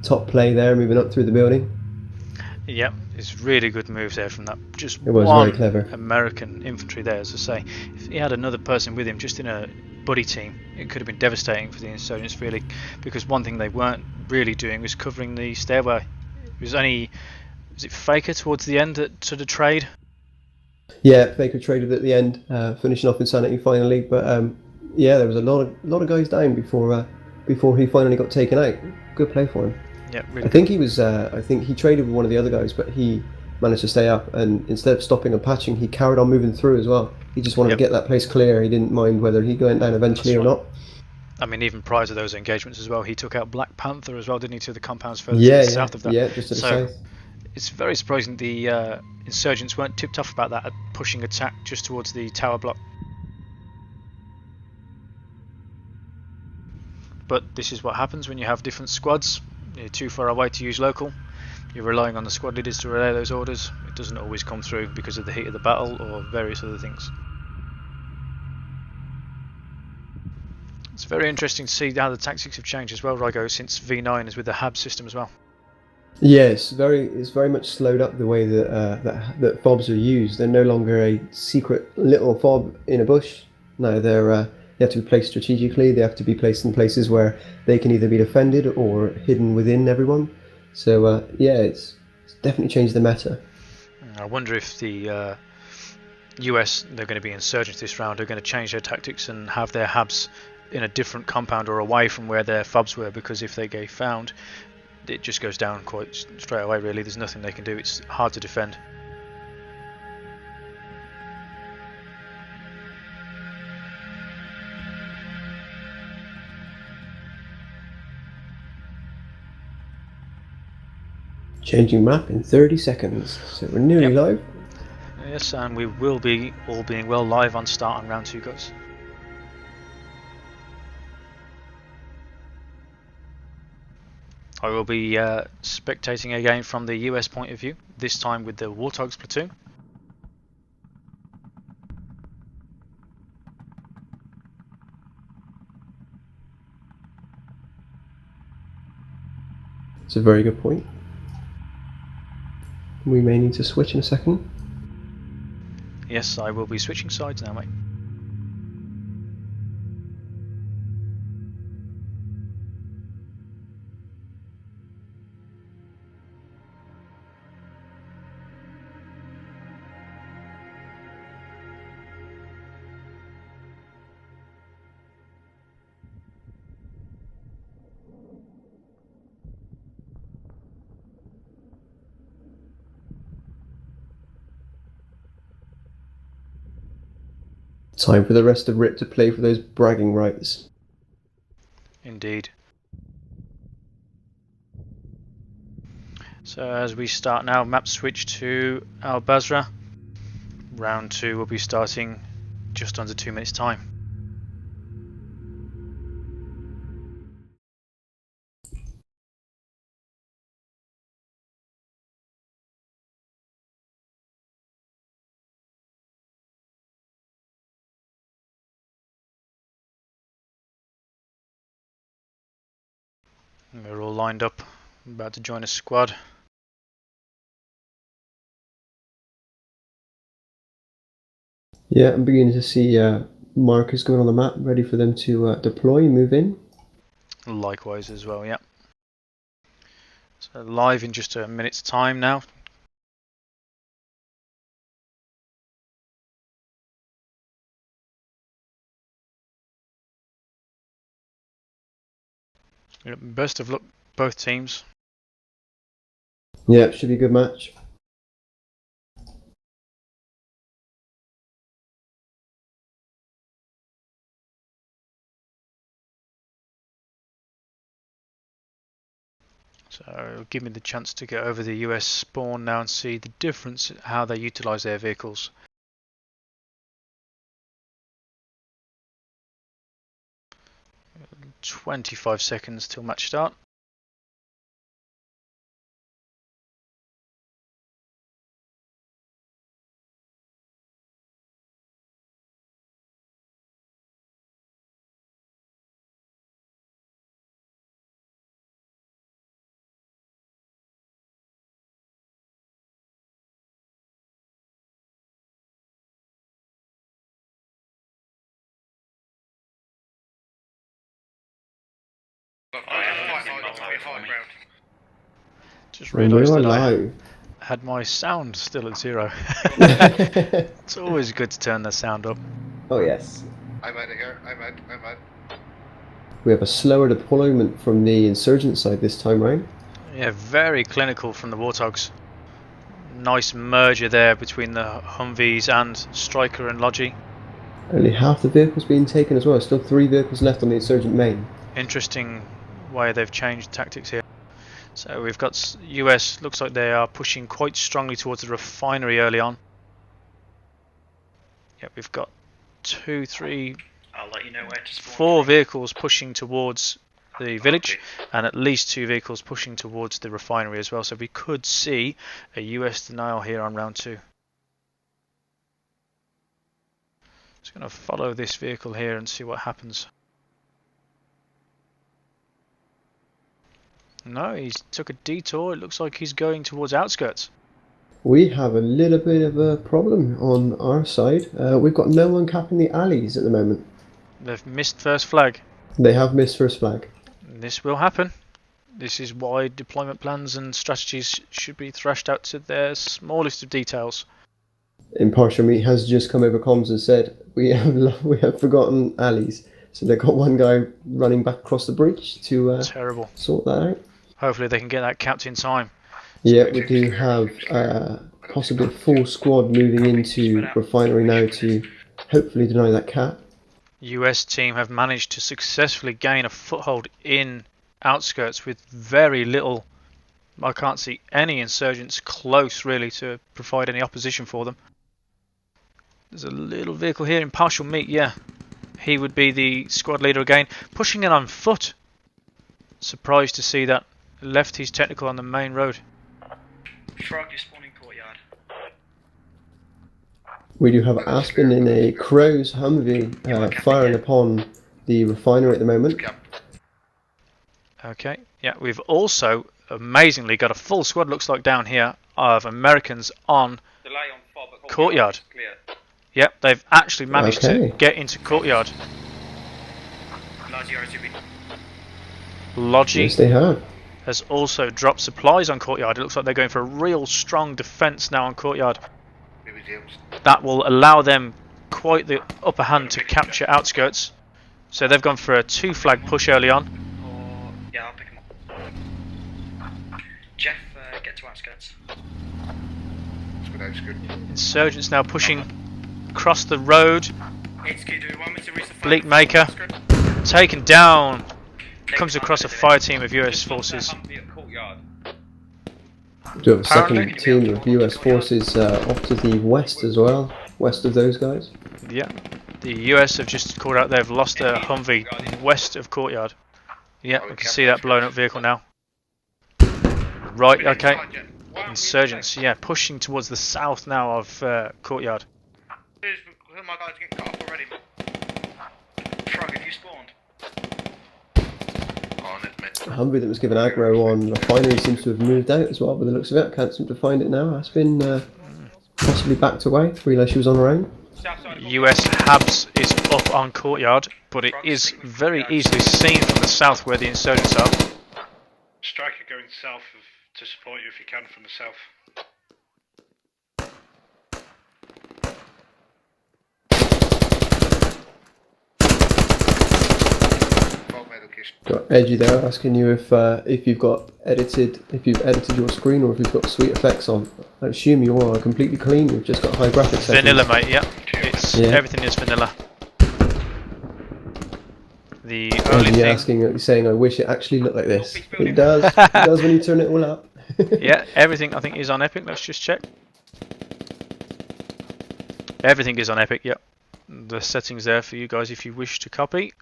top play there, moving up through the building. Yep, it's really good moves there from that. Just It was one very clever. American infantry there, as I say. If he had another person with him, just in a buddy team, it could have been devastating for the insurgents, really. Because one thing they weren't really doing was covering the stairway. It was it Faker towards the end that sort of trade? Yeah, Faker traded at the end, finishing off Insanity finally. But yeah, there was a lot of guys down before he finally got taken out. Good play for him. Yeah, really. I think he was. I think he traded with one of the other guys, but he managed to stay up. And instead of stopping and patching, he carried on moving through as well. He just wanted to get that place clear. He didn't mind whether he went down eventually or not. I mean, even prior to those engagements as well, he took out Black Panther as well, didn't he, to the compounds further to the south of that. Yeah, just to the south. It's very surprising the insurgents weren't tipped off about that, pushing attack just towards the tower block. But this is what happens when you have different squads. You're too far away to use local. You're relying on the squad leaders to relay those orders. It doesn't always come through because of the heat of the battle or various other things. It's very interesting to see how the tactics have changed as well, Rygo, since V9 is with the HAB system as well. Yeah, it's very much slowed up the way that fobs are used. They're no longer a secret little fob in a bush. No, they have to be placed strategically. They have to be placed in places where they can either be defended or hidden within everyone. So yeah, it's definitely changed the meta. I wonder if the US, they're going to be insurgents this round, are going to change their tactics and have their HABs in a different compound or away from where their fobs were, because if they get found, it just goes down quite straight away really. There's nothing they can do. It's hard to defend. Changing map in 30 seconds, so we're nearly live. Yes, and we will be, all being well, live on start on round 2, guys. I will be spectating again from the US point of view, this time with the Warthogs platoon. It's a very good point. We may need to switch in a second. Yes, I will be switching sides now, mate. Time for the rest of RIP to play for those bragging rights. Indeed. So as we start now, map switch to Al Basra. Round 2 will be starting just under 2 minutes time. We're all lined up, about to join a squad. Yeah, I'm beginning to see markers going on the map, ready for them to deploy and move in. Likewise as well, yeah. So live in just a minute's time now. Best of luck, both teams. Yeah, should be a good match. So give me the chance to get over the US spawn now and see the difference, how they utilise their vehicles. "25 seconds till match start. But fight hard ground. Just And we realised are that I live. had my sound still at 0. It's always good to turn the sound up. Oh yes. I'm out of here. I'm out. We have a slower deployment from the insurgent side this time round. Yeah, very clinical from the Warthogs. Nice merger there between the Humvees and Striker and Logi. Only half the vehicles being taken as well. Still 3 vehicles left on the insurgent main. Interesting way they've changed tactics here. So we've got US, looks like they are pushing quite strongly towards the refinery early on. Yep, we've got 2, 3, I'll let you know where to spawn. 4 vehicles pushing towards the village, and at least 2 vehicles pushing towards the refinery as well. So we could see a US denial here on round 2. Just going to follow this vehicle here and see what happens. No, he's took a detour. It looks like he's going towards outskirts. We have a little bit of a problem on our side. We've got no one capping the alleys at the moment. They've missed first flag. They have missed first flag. This will happen. This is why deployment plans and strategies should be thrashed out to their smallest of details. Impartial Meat has just come over comms and said we have forgotten alleys. So they've got one guy running back across the bridge to Terrible. sort that out. Hopefully they can get that capped in time. Yeah, we do have possibly a full squad moving into refinery now to hopefully deny that cap. US team have managed to successfully gain a foothold in outskirts with very little. I can't see any insurgents close really to provide any opposition for them. There's a little vehicle here, Impartial Meat, yeah. He would be the squad leader again, pushing it on foot. Surprised to see that. Left his technical on the main road. Frog, you're spawning courtyard. We do have Aspen in a Crow's Humvee firing upon the refinery at the moment. Okay, yeah, we've also amazingly got a full squad, looks like down here, of Americans on courtyard. Yep, they've actually managed to get into courtyard. Logi Yes, they have. has also dropped supplies on courtyard. It looks like they're going for a real strong defence now on courtyard. That will allow them quite the upper hand to capture outskirts. So they've gone for a 2 flag push early on. Yeah, I'll pick him up. Jeff, get to outskirts. Insurgents now pushing across the road. Bleak Maker taken down. Comes across a fire team of US forces. We do have a second team of US forces off to the west as well, west of those guys. Yeah, the US have just called out they've lost a Humvee west of courtyard. Yeah, we can see that blown up vehicle now. Right, okay. Insurgents, yeah, pushing towards the south now of courtyard. My guys getting cut off already. Frog, have you spawned? The Humvee that was given aggro on refinery seems to have moved out as well by the looks of it. Can't seem to find it now. That's been possibly backed away. Realised she was on her own. US Habs is up on courtyard, but it is very easily seen from the south where the insurgents are. Striker going south to support you if you can from the south. Got Edgy there asking you if you've edited your screen or if you've got sweet effects on. I assume you are completely clean. You've just got high graphics settings. Vanilla, mate. Yeah, everything is vanilla. The only thing, saying, I wish it actually looked like this. It does. It does when you turn it all up. Yeah, everything I think is on Epic. Let's just check. Everything is on Epic. Yep. The settings there for you guys if you wish to copy.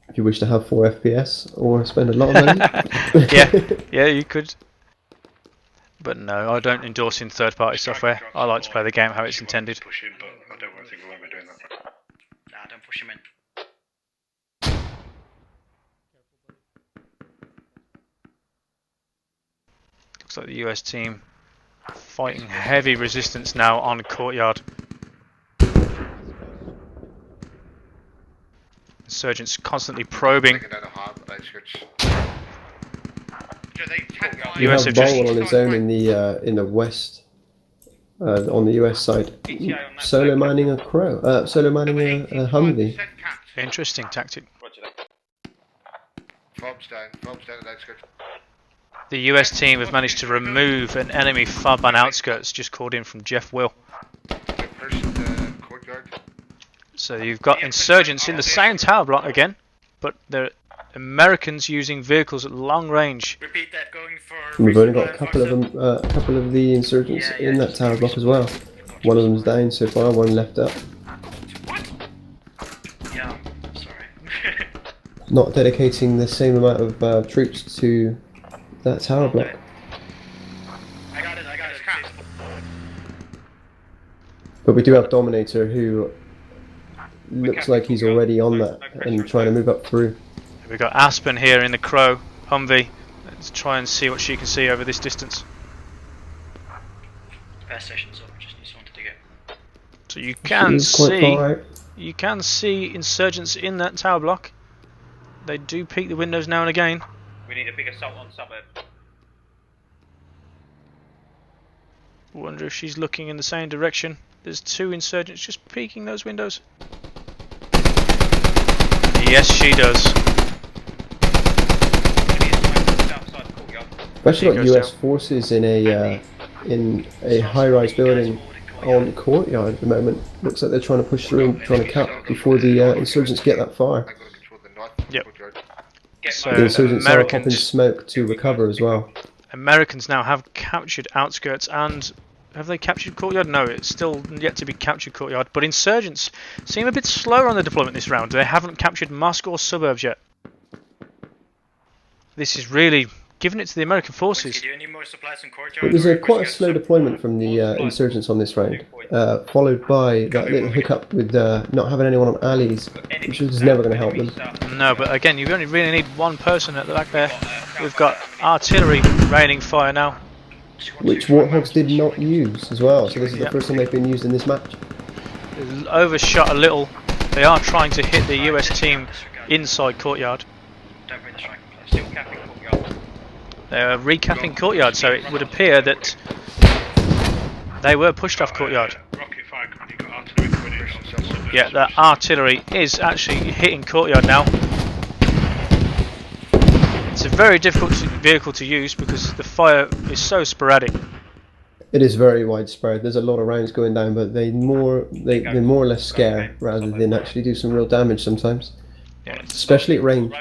If you wish to have 4 FPS or spend a lot of money. yeah, you could. But no, I don't endorse in third-party software. I like to play the game how it's intended. Push in, but I don't think we won't be doing that. Nah, don't push him in. Looks like the US team fighting heavy resistance now on courtyard. Insurgents constantly probing. You have Bowell on his own in the west, on the US side, solo manning a solo manning a Humvee. Interesting tactic. The US team have managed to remove an enemy FUB on outskirts, just called in from Jeff Will. So you've got insurgents in the same tower block again, but they're Americans using vehicles at long range. Repeat that, going for. And we've only got a couple of them, a couple of the insurgents in that tower block as well. One of them's down so far, one left up. What? Yeah, sorry. Not dedicating the same amount of troops to that tower block. I got it. But we do have Dominator, who looks like he's already on that and trying to move up through. We've got Aspen here in the Crow Humvee. Let's try and see what she can see over this distance. Fire station's up, just need someone to dig it. So you can She's quite see, far out. you can see insurgents in that tower block. They do peek the windows now and again. We need a big assault on suburb. Wonder if she's looking in the same direction. There's 2 insurgents just peeking those windows. Yes, she does. We've actually got US forces in a high-rise building on Courtyard at the moment. Looks like they're trying to push through and trying to cap before the insurgents get that far. Yep. So The insurgents are popping Americans, smoke to recover as well. Americans now have captured outskirts, and have they captured Courtyard? No, it's still yet to be captured Courtyard. But insurgents seem a bit slower on the deployment this round. They haven't captured mosque or suburbs yet. This is really giving it to the American forces. Do you need more supplies in Courtyard? It was quite a slow deployment from the insurgents on this round, followed by that little hiccup with not having anyone on alleys, which was never going to help them. No, but again, you only really need one person at the back there. We've got artillery raining fire now. Which Warthogs did not use as well, so this is the first time they've been used in this match. Overshot a little. They are trying to hit the US team inside Courtyard. Don't bring the striker, please. Still capping Courtyard. They're recapping Courtyard, so it would appear that they were pushed off Courtyard. Rocket fire company got artillery coming in. Yeah, the artillery is actually hitting Courtyard now. It's a very difficult vehicle to use because the fire is so sporadic. It is very widespread. There's a lot of rounds going down, but they more or less scare rather than actually do some real damage sometimes. Yeah, it's Especially at range.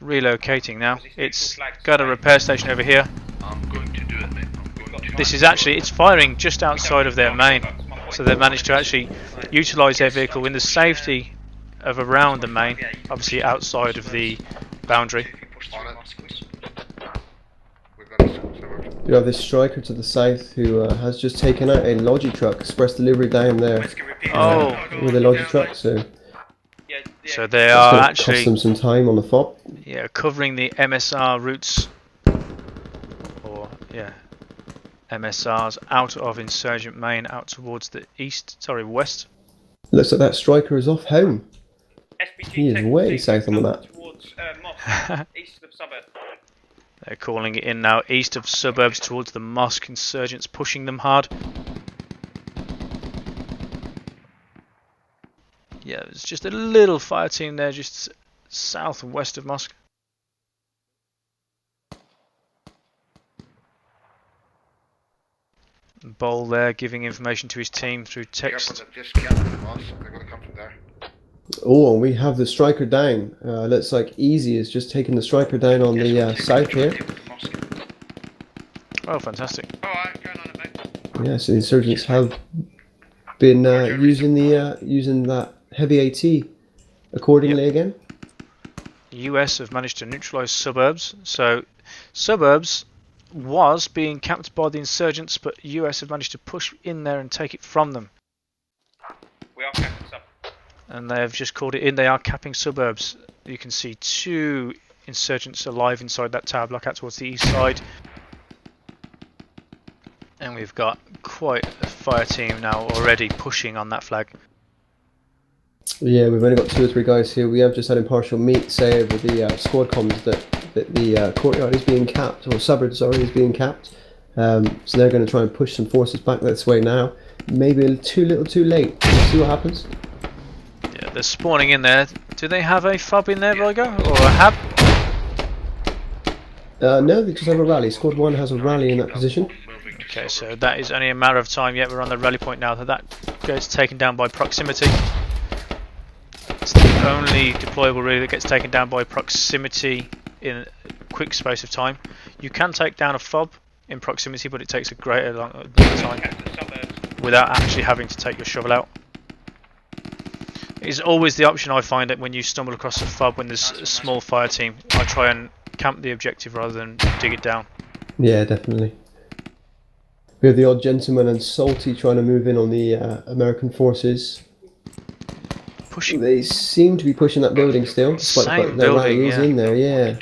relocating now. It's got a repair station over here. I'm going to do it, mate. This is actually, it's firing just outside of their main. So they've managed to actually utilise their vehicle in the safety of around the main, obviously outside of the boundary. You have this striker to the south who has just taken out a Logi truck, express delivery down there Oh, with a Logi truck, so so they it's are going to actually cost them some time on the fob. covering the MSR routes, or MSRs out of Insurgent Main, out towards the west. Looks like that striker is off home. He is way south on the map. Towards Mosque, east of suburb. They're calling it in now, east of suburbs towards the mosque. Insurgents pushing them hard. Yeah, there's just a little fire team there, just south and west of mosque. Bowl there, giving information to his team through text. Oh, and we have the striker down. Looks like Easy is just taking the striker down on the south here. Oh, fantastic. Alright, going on it, mate. Yeah, so the insurgents have been using that heavy AT accordingly again. The US have managed to neutralise suburbs. So suburbs was being capped by the insurgents, but US have managed to push in there and take it from them. We are capping sub. And they have just called it in. They are capping suburbs. You can see 2 insurgents alive inside that tower block out towards the east side. And we've got quite a fire team now already pushing on that flag. Yeah, we've only got 2 or 3 guys here. We have just had impartial meet say over the squad comms that the courtyard is being capped, or suburb, sorry, is being capped. So they're going to try and push some forces back this way now. Maybe a little too late. We'll see what happens. Yeah, they're spawning in there. Do they have a fob in there, Vigo? Or a hab? No, they just have a rally. Squad 1 has a rally in that position. Okay, so that is only a matter of time. Yet we're on the rally point now. That gets taken down by proximity. It's the only deployable really that gets taken down by proximity in a quick space of time. You can take down a fob in proximity, but it takes a greater long time Capture the suburbs. without actually having to take your shovel out. It's always the option I find it when you stumble across a fob when there's a small fire team. I try and camp the objective rather than dig it down. Yeah, definitely. We have the odd gentleman and Salty trying to move in on the American forces. Pushing. They seem to be pushing that building still. Despite the Same fact that building, is yeah. in there, yeah.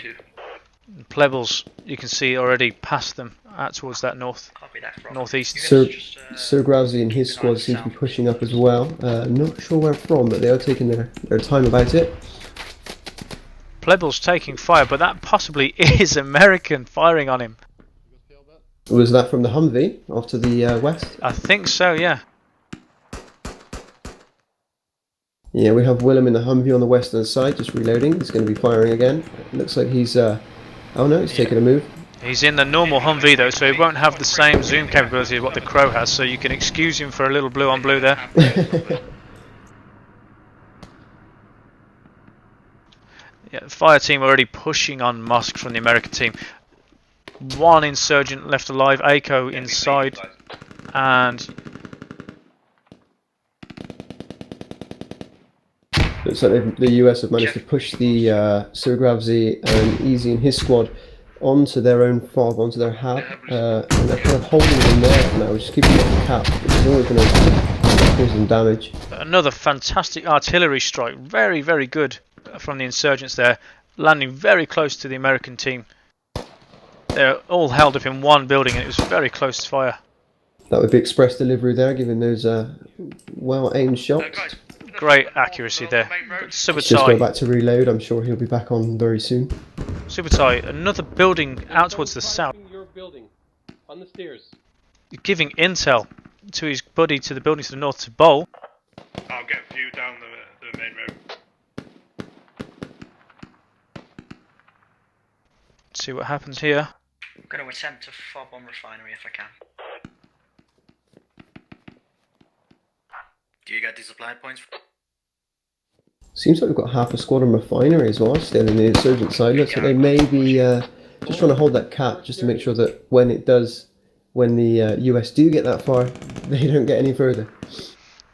Plebbles, you can see already past them out towards that Copy that from. northeast. Sir Grousey and his squad seem to be pushing up as well. Not sure where from, but they are taking their time about it. Plebbles taking fire, but that possibly is American firing on him. Was that from the Humvee off to the west? I think so, yeah. Yeah, we have Willem in the Humvee on the western side, just reloading. He's going to be firing again. Looks like he's... oh no, he's taking a move. He's in the normal Humvee though, so he won't have the same zoom capability as what the Crow has, so you can excuse him for a little blue on blue there. Yeah, the fire team already pushing on Mosque from the American team. One insurgent left alive, ACO inside, and Looks like the US have managed to push the Sir Grousey and Easy and his squad onto their own fob, onto their hab, and they're kind of holding them there for now, just keeping it at the cap, which is always going to cause them damage. another fantastic artillery strike, very, very good from the insurgents there, landing very close to the American team. They're all held up in one building and it was very close fire. That would be express delivery there, giving those well aimed shots. Great accuracy there. Just go Subutai, back to reload. I'm sure he'll be back on very soon. Subutai, another building out towards the south, Your building on the stairs. giving intel to his buddy to the building to the north to Bowl. I'll get a view down the main road. See what happens here. I'm going to attempt to fob on refinery if I can. Do you get these supply points? Seems like we've got half a squad on refinery as well, still in the insurgent side. Looks like they may be just trying to hold that cap just to make sure that when the US do get that far, they don't get any further.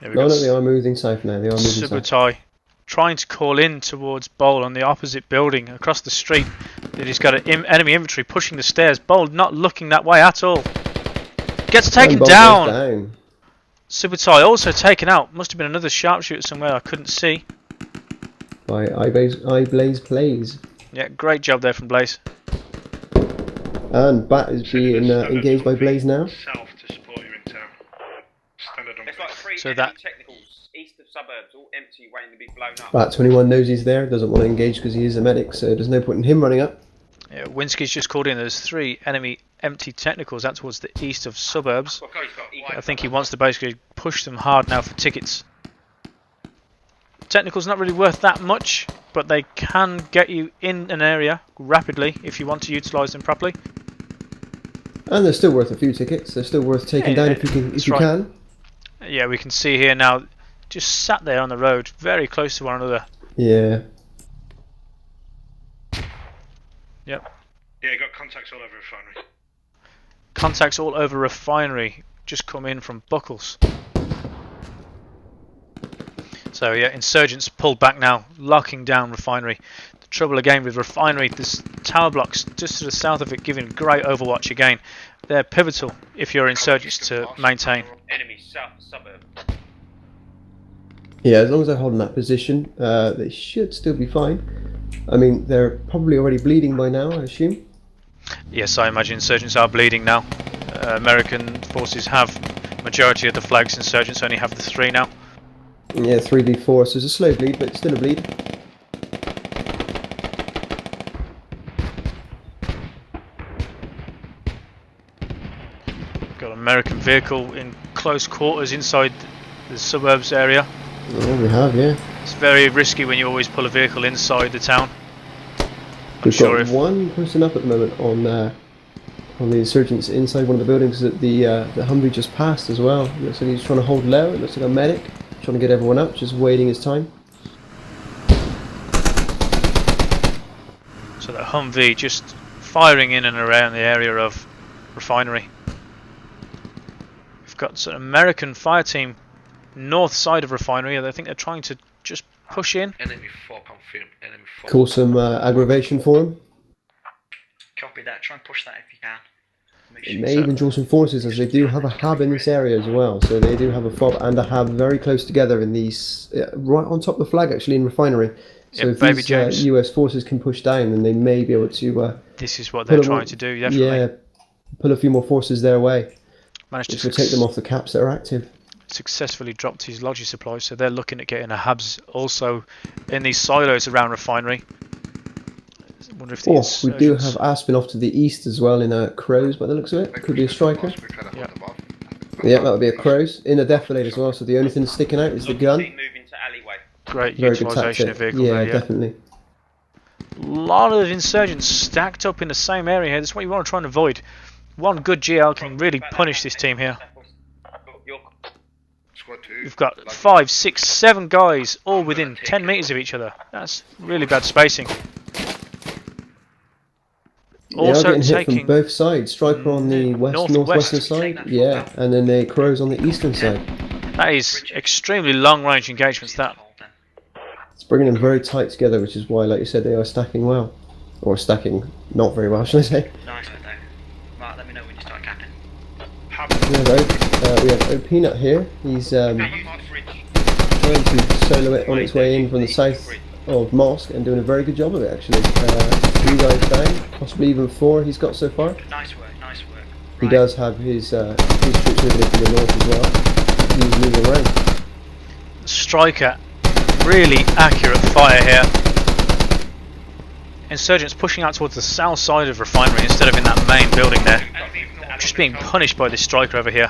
No, they are moving south now. They are moving south. Subutai trying to call in towards Bowl on the opposite building across the street. That he's got an enemy infantry pushing the stairs. Bowl not looking that way at all. Gets taken down. Subutai also taken out. Must have been another sharpshooter somewhere I couldn't see. By iBlaze Plays. Yeah, great job there from Blaze. And Bat is being engaged by Blaze now. South to support you in town. Standard on. There's like three So enemy that- technicals east of suburbs, all empty, waiting to be blown up. Bat 21 knows he's there, doesn't want to engage because he is a medic, so there's no point in him running up. Yeah, Winsky's just called in. There's 3 enemy empty technicals out towards the east of suburbs. I think he wants to basically push them hard now for tickets. Technicals not really worth that much, but they can get you in an area rapidly if you want to utilise them properly. And they're still worth a few tickets. They're still worth taking down if you can. Yeah, we can see here now, just sat there on the road, very close to one another. Yeah. Yep. Yeah, you got contacts all over refinery. Contacts all over refinery, just come in from Buckles. So yeah, insurgents pulled back now, locking down refinery. The trouble again with refinery, there's tower blocks just to the south of it giving great overwatch again. They're pivotal if you're insurgents to maintain. Enemy south suburb. Yeah, as long as they're holding that position, they should still be fine. I mean, they're probably already bleeding by now, I assume. Yes, I imagine insurgents are bleeding now. American forces have majority of the flags, insurgents only have the 3 now. Yeah, 3v4, so it's a slow bleed, but it's still a bleed. Got an American vehicle in close quarters inside the suburbs area. Yeah, we have, yeah. It's very risky when you always pull a vehicle inside the town. We've got one person up at the moment on the insurgents inside one of the buildings that the Humvee just passed as well. It looks like he's trying to hold low. It looks like a medic trying to get everyone up, just waiting his time. So the Humvee just firing in and around the area of refinery. We've got an American fire team north side of refinery. I think they're trying to just push in. Enemy 4 confirmed. Enemy 4. Cause some aggravation for them. Copy that. Try and push that if you can. It may even draw some forces, as they do have a hub in this area as well. So they do have a FOB and a hub very close together in these, right on top of the flag actually in refinery. So if these US forces can push down, then they may be able to. This is what they're trying to do, definitely. Yeah, pull a few more forces their way. Managed to take them off the caps that are active. Successfully dropped his logi supply, so they're looking at getting a hubs also in these silos around refinery. I wonder if we do have Aspen off to the east as well in Crows by the looks of it. Could be a striker. Yeah, that would be a Crows in a defilade as well. So the only thing sticking out is the gun. Great utilisation of vehicle there, yeah. Definitely. A lot of insurgents stacked up in the same area here. That's what you want to try and avoid. One good GL can really punish this team here. We've got 5, 6, 7 guys all within 10 metres of each other. That's really bad spacing. Also getting hit from both sides. Striker on the northwestern side, yeah, and then the Crows on the eastern side. That is extremely long-range engagements. That it's bringing them very tight together, which is why, like you said, they are stacking well, or stacking not very well, shall I say? Nice one, though. Right, let me know when you start capping. We have Opinut here. He's trying to solo it on its way in from the south of Mosque and doing a very good job of it actually. 3 guys down, possibly even 4 he's got so far. Nice work, nice work. He does have his troops moving into the north as well. He's moving around. Striker, really accurate fire here. Insurgents pushing out towards the south side of refinery instead of in that main building there. Just being punished by this striker over here.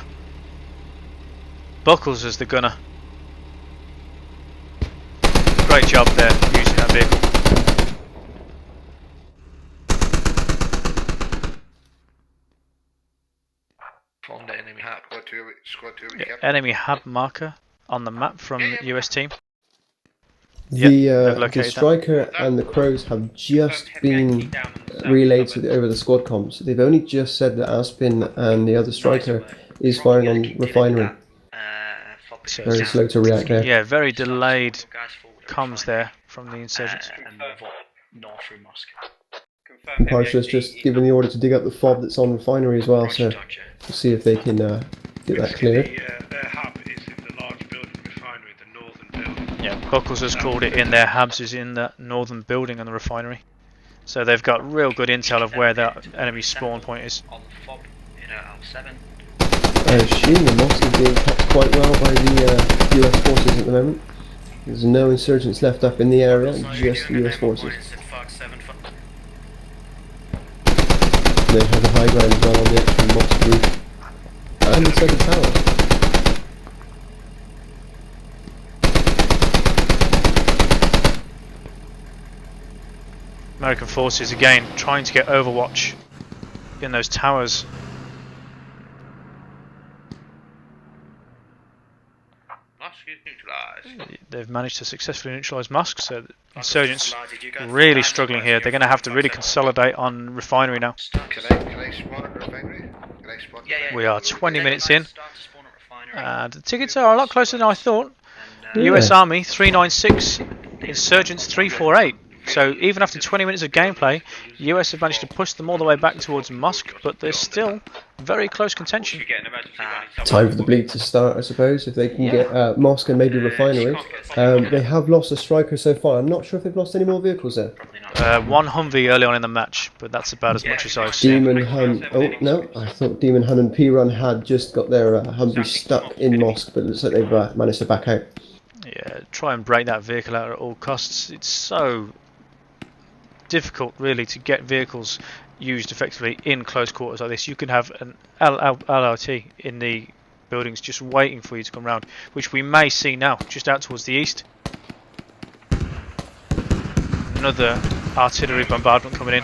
Buckles as the gunner. Great job there using that vehicle. Found the enemy hub. Squad 2 enemy hub marker on the map from US team. The striker and the Crows have just been relayed over the squad comms. They've only just said that Aspen and the other striker is firing on refinery. Very slow to react there. Yeah, very delayed comms there from the insurgents. Parsha's just given the order to dig up the FOB that's on refinery as well, so we'll see if they can get that cleared. Their hub is in the large building refinery, the northern building. Yeah, Buckles has called it in. Their hubs is in the northern building on the refinery. So they've got real good intel of where that enemy spawn point is. On the FOB in L7. I assume the mosque is being kept quite well by the US forces at the moment. There's no insurgents left up in the area, just the US forces. They have a high ground as well on the actual mosque roof. And the second tower. American forces again trying to get overwatch in those towers. They've managed to successfully neutralise Musk, so the insurgents really struggling here. They're going to have to really consolidate on refinery now. We are 20 minutes in. The tickets are a lot closer than I thought. US Army 396, insurgents 348. So even after 20 minutes of gameplay, the US have managed to push them all the way back towards Musk, but there's still very close contention. Time for the bleed to start, I suppose, if they can get Musk and maybe refinery. They have lost a striker so far. I'm not sure if they've lost any more vehicles there. One Humvee early on in the match, but that's about as much as I've seen. Demon Hun. Oh no, I thought Demon Hun and P-Run had just got their Humvee stuck in Mosque, but it looks like they've managed to back out. Yeah, try and break that vehicle out at all costs. It's so difficult really to get vehicles used effectively in close quarters like this. You can have an LRT in the buildings just waiting for you to come round, which we may see now just out towards the east. Another artillery bombardment coming in.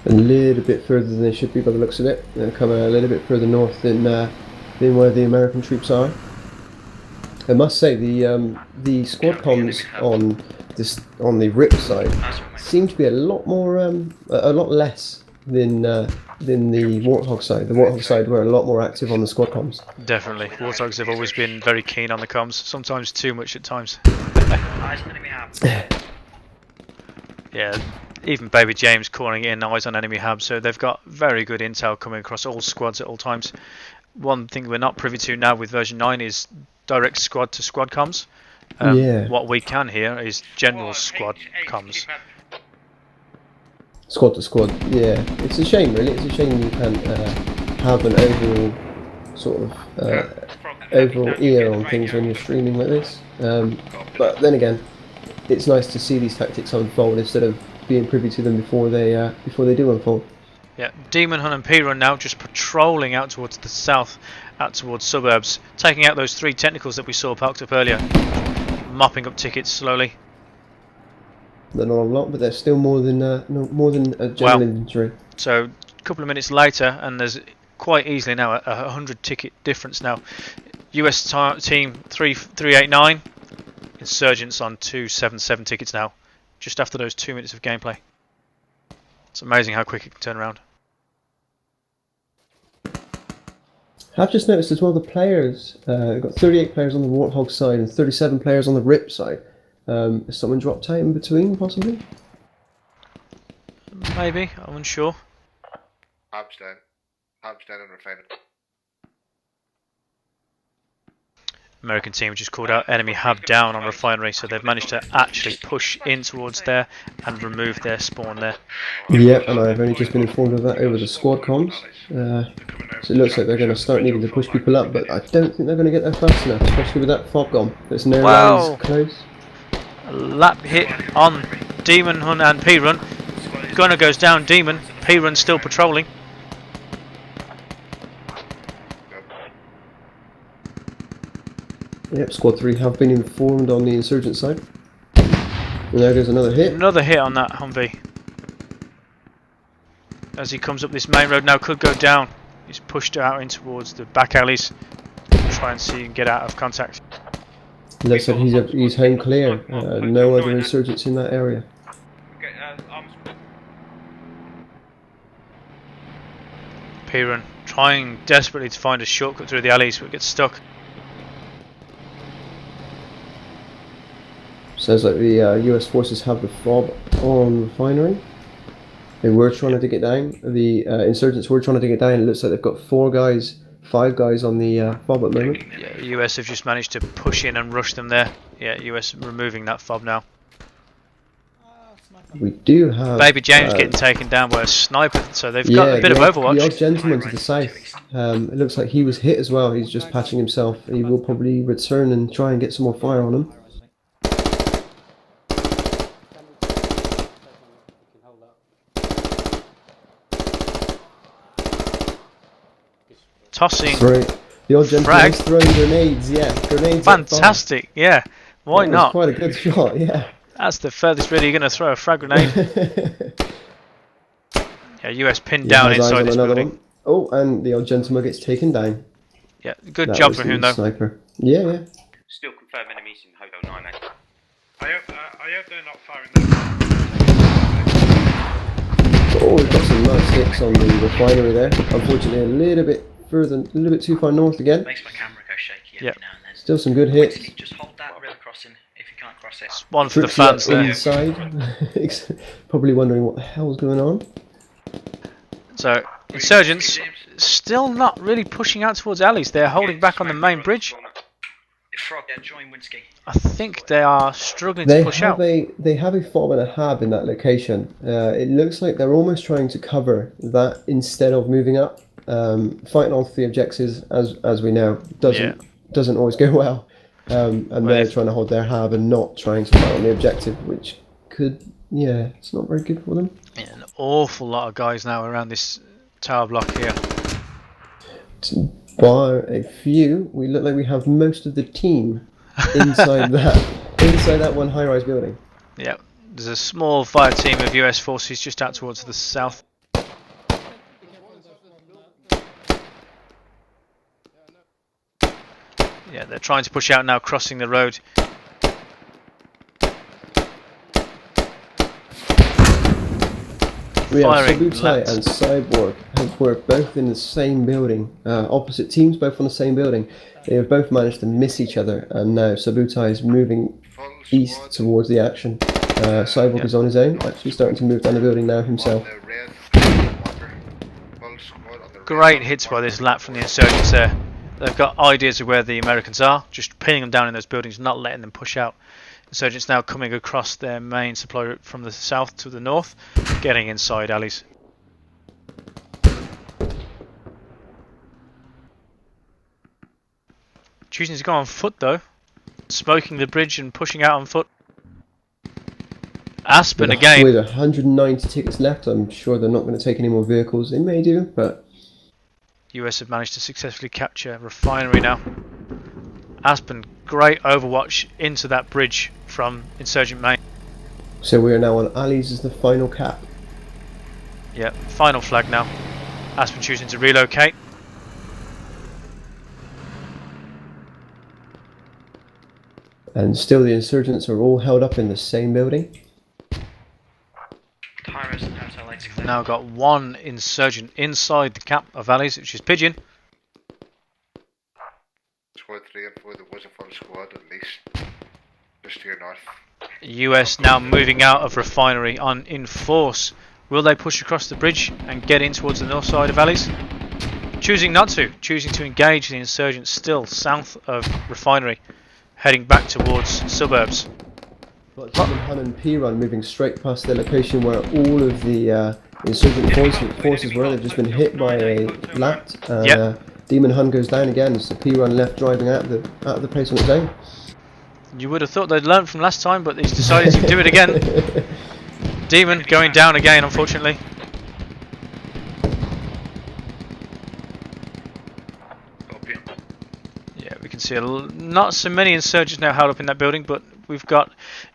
A little bit further than they should be by the looks of it. They're coming a little bit further north than where the American troops are. I must say the squad comms on this on the RIP side seem to be a lot more, a lot less than the Warthog side. The Warthog side were a lot more active on the squad comms. Definitely. Warthogs have always been very keen on the comms, sometimes too much at times. Eyes on enemy hab. Yeah, even Baby James calling in eyes on enemy hab, so they've got very good intel coming across all squads at all times. One thing we're not privy to now with version 9 is direct squad to squad comms. What we can hear is general squad comms. Squad to squad, yeah. It's a shame, really. It's a shame you can't have an overall sort of overall ear on things when you're streaming like this. But then again, it's nice to see these tactics unfold instead of being privy to them before they do unfold. Yeah, Demon Hunt and P-Run now just patrolling out towards the south, out towards suburbs, taking out those 3 technicals that we saw parked up earlier, mopping up tickets slowly. They're not a lot, but they're still more than a general inventory. So a couple of minutes later, and there's quite easily now a 100 ticket difference now. US team 389, Insurgents on 277 tickets now, just after those 2 minutes of gameplay. It's amazing how quick it can turn around. I've just noticed as well the players. We've got 38 players on the Warthog side and 37 players on the RIP side. Has someone dropped out in between, possibly? Maybe, I'm unsure. Hab's down. Hab's down on refinement. American team just called out enemy hab down on refinery, so they've managed to actually push in towards there and remove their spawn there. Yep, and I've only just been informed of that over the squad comms. So it looks like they're going to start needing to push people up, but I don't think they're going to get there fast enough, especially with that fob gone. There's no lines close. A lap hit on Demon Hunt and P-Run. Gunner goes down, Demon. P-Run still patrolling. Yep, squad 3 have been informed on the insurgent side. And there goes another hit. Another hit on that Humvee. As he comes up this main road now, could go down. He's pushed out in towards the back alleys. Try and see if he can get out of contact. Looks like he's home clear. No other insurgents in that area. P-Run trying desperately to find a shortcut through the alleys, but gets stuck. Sounds like the US forces have the fob on refinery. They were trying to dig it down. The insurgents were trying to dig it down. It looks like they've got 5 guys on the fob at the moment. Yeah, US have just managed to push in and rush them there. Yeah, US removing that fob now. We do have Baby James getting taken down by a sniper, so they've got a bit of Overwatch. The odd gentleman to the south. It looks like he was hit as well. He's just patching himself. He will probably return and try and get some more fire on him. Tossing. Right. The odd gentleman is throwing grenades. Yeah, grenades. Fantastic. Yeah. Why not? Quite a good shot. Yeah. That's the furthest really you're going to throw a frag grenade. Yeah, US pinned down inside this building. One. Oh, and the odd gentleman gets taken down. Yeah, good job for him though. Sniper. Yeah, yeah. Still confirm enemies in Hotel 9. I hope they're not firing them. Oh, we've got some nice hits on the refinery there. Unfortunately, a little bit too far north again. Makes my camera go shaky every now and then. Still some good hits. Just hold that river crossing if you can't cross it. One for the fans there. Inside. Probably wondering what the hell's going on. So, insurgents still not really pushing out towards alleys. They're holding back on the main bridge. I think they are struggling to push out. They have a fob and a hab in that location. It looks like they're almost trying to cover that instead of moving up. Fighting off the objectives, as we know, doesn't always go well. And they're trying to hold their hab and not trying to fight on the objective, which could, it's not very good for them. Yeah, an awful lot of guys now around this tower block here. Bar a few, we look like we have most of the team inside that one high-rise building. Yeah, there's a small fire team of US forces just out towards the south. Yeah, they're trying to push out now, crossing the road. We have firing Sabutai left. and Cyborg were both in the same building, opposite teams, both on the same building. They have both managed to miss each other, and now Sabutai is moving east towards the action. Cyborg is on his own, actually starting to move down the building now himself. Great hits by this lap from the insurgents there. They've got ideas of where the Americans are, just pinning them down in those buildings, not letting them push out. Insurgents now coming across their main supply route from the south to the north, getting inside alleys. Choosing to go on foot though, smoking the bridge and pushing out on foot. Aspen again. With 190 tickets left, I'm sure they're not going to take any more vehicles. They may do, but... US have managed to successfully capture refinery now. Aspen, great overwatch into that bridge from Insurgent Main. So we are now on alleys as the final cap. Yeah, final flag now. Aspen choosing to relocate. And still the insurgents are all held up in the same building. We've now got one insurgent inside the cap of alleys, which is Pigeon. Squad 3 and 4, there was a full squad at least. Just to your north. US now moving out of refinery in force. Will they push across the bridge and get in towards the north side of alleys? Choosing not to. Choosing to engage the insurgents still south of refinery, heading back towards suburbs. But Han and P-Run moving straight past the location where all of the insurgent forces were. They've just been hit by a lat. Demon Hun goes down again, so P-Run left driving out of the place on its own. You would have thought they'd learned from last time, but he's decided to do it again. Demon going down again, unfortunately. Yeah, we can see not so many insurgents now held up in that building, but we've got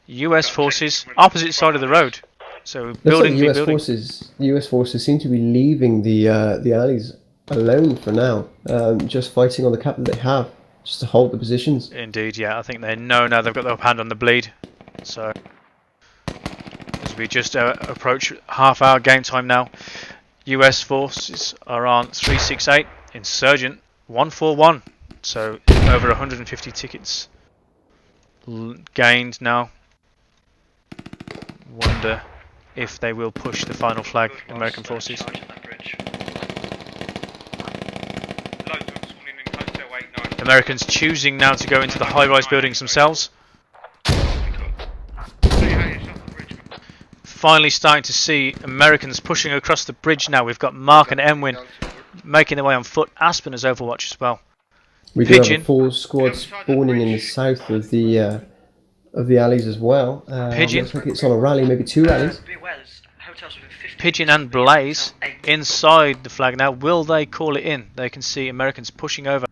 US forces opposite side of the road. So building, like US forces seem to be leaving the alleys alone for now, just fighting on the cap that they have, just to hold the positions. Indeed, yeah. I think they know now they've got the upper hand on the bleed. So as we just approach half-hour game time now, US forces are on 368, insurgent 141. So over 150 tickets gained now. Wonder if they will push the final flag, American forces. Americans choosing now to go into the high-rise buildings themselves. Finally starting to see Americans pushing across the bridge now. We've got Mark and Emwin making their way on foot. Aspen has overwatch as well. We do have a full squad spawning in the south of the alleys as well. Pigeon. Looks like it's on a rally, maybe two rallies. Pigeon and Blaze inside the flag now. Will they call it in? They can see Americans pushing over.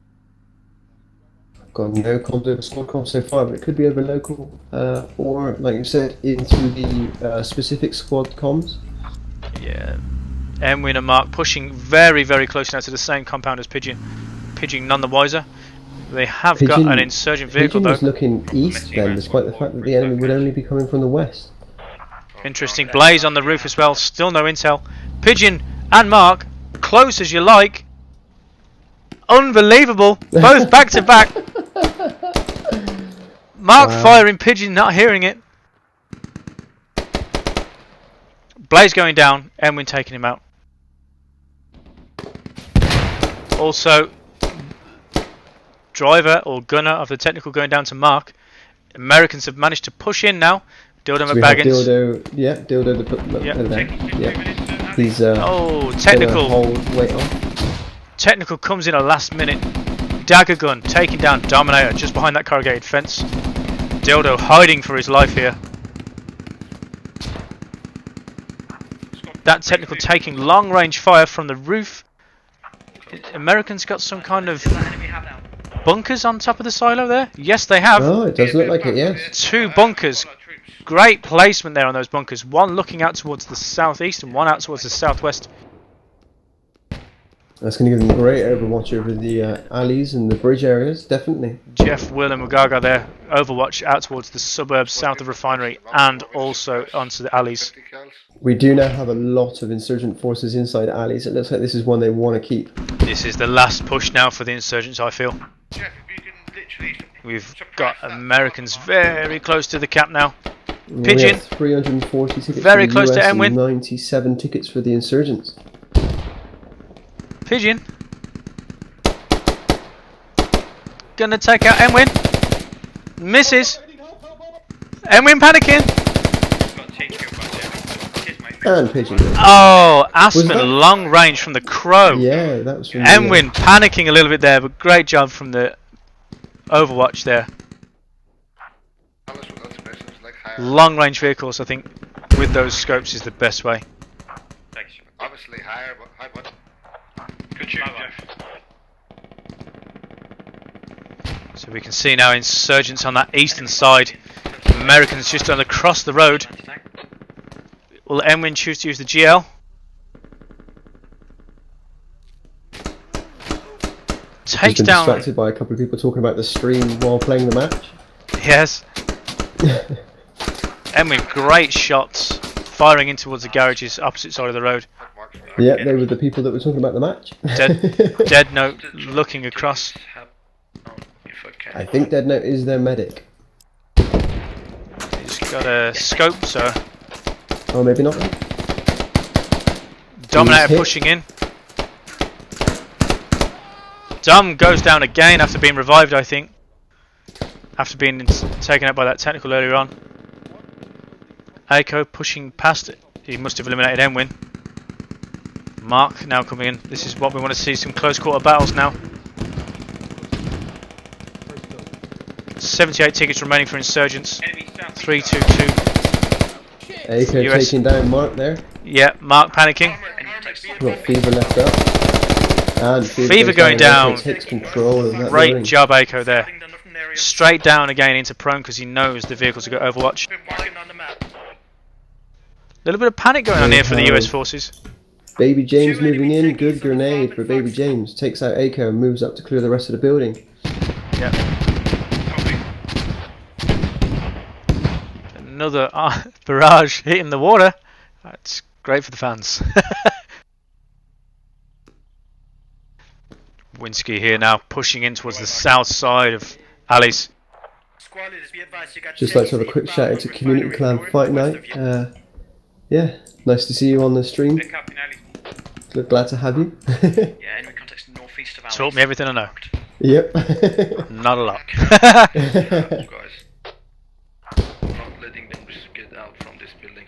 Got no comms over squad comms so far, but it could be over local or, like you said, into the specific squad comms. Yeah. Emwin and Mark pushing very, very close now to the same compound as Pigeon. Pigeon none the wiser. They have got an insurgent vehicle though. Pigeon was looking east then, despite the fact that the enemy would only be coming from the west. Interesting. Blaze on the roof as well. Still no intel. Pigeon and Mark, close as you like. Unbelievable. Both back to back. Mark firing, Pigeon not hearing it. Blaze going down. Emwin taking him out. Also, driver or gunner of the technical going down to Mark. Americans have managed to push in now. Dildo and Baggins. Dildo, He's technical. Wait on. Technical comes in a last minute. Dagger gun taking down Dominator just behind that corrugated fence. Dildo hiding for his life here. That technical taking long range fire from the roof. Americans got some kind of bunkers on top of the silo there? Yes, they have. Oh, it does look like it, yes. 2 bunkers. Great placement there on those bunkers. One looking out towards the southeast and one out towards the southwest. That's going to give them great overwatch over the alleys and the bridge areas, definitely. Jeff, Will and Mugaga there. Overwatch out towards the suburbs south of Refinery and also onto the alleys. We do now have a lot of insurgent forces inside alleys. It looks like this is one they want to keep. This is the last push now for the insurgents, I feel. Jeff, if you can literally We've got Americans very close to the cap now. We Pigeon. have 340 tickets Very for the close to US and Enwin. 97 tickets for the insurgents. Pigeon. Gonna take out Enwin. Misses. Enwin panicking. And Pigeon. Oh, Was that- Aspen long range from the Crow. Yeah, that was from Enwin panicking a little bit there, but great job from the Overwatch there. Long range vehicles, I think, with those scopes is the best way. Obviously higher, but high button. Good shoot, Jeff. So we can see now insurgents on that eastern side. Americans just on across the road. Will Enwin choose to use the GL? Just Takes been down. distracted by a couple of people talking about the stream while playing the match. Yes. Enwin, great shots. Firing in towards the garages opposite side of the road. Yeah, they were the people that were talking about the match. Dead note looking across. I think Dead Note is their medic. He's got a scope, so Oh, maybe not. Dominator He's hit. pushing in. Dom goes down again after being revived, I think. After being taken out by that technical earlier on. Aiko pushing past it. He must have eliminated Enwin. Mark now coming in. This is what we want to see, some close quarter battles now. 78 tickets remaining for insurgents. 3-2-2. Aiko US. taking down Mark there. Yeah, Mark panicking. Got Fever left up. And Fever goes going down. Takes control of that Great building. job, Aiko there. Straight down again into prone because he knows the vehicles have got Overwatch. Little bit of panic going on here for the US forces. Baby James moving in. Good grenade for Baby James. Takes out Aiko and moves up to clear the rest of the building. Yep. Another barrage hitting the water. That's great for the fans. Winsky here now pushing in towards the south side of Alice. Just like to have a quick shout out to Community Clan Fight Night. Yeah, nice to see you on the stream. Glad to have you. Yeah, enemy context northeast of Taught me everything I know. Yep. Not a lot. Guys, not letting them just get out from this building.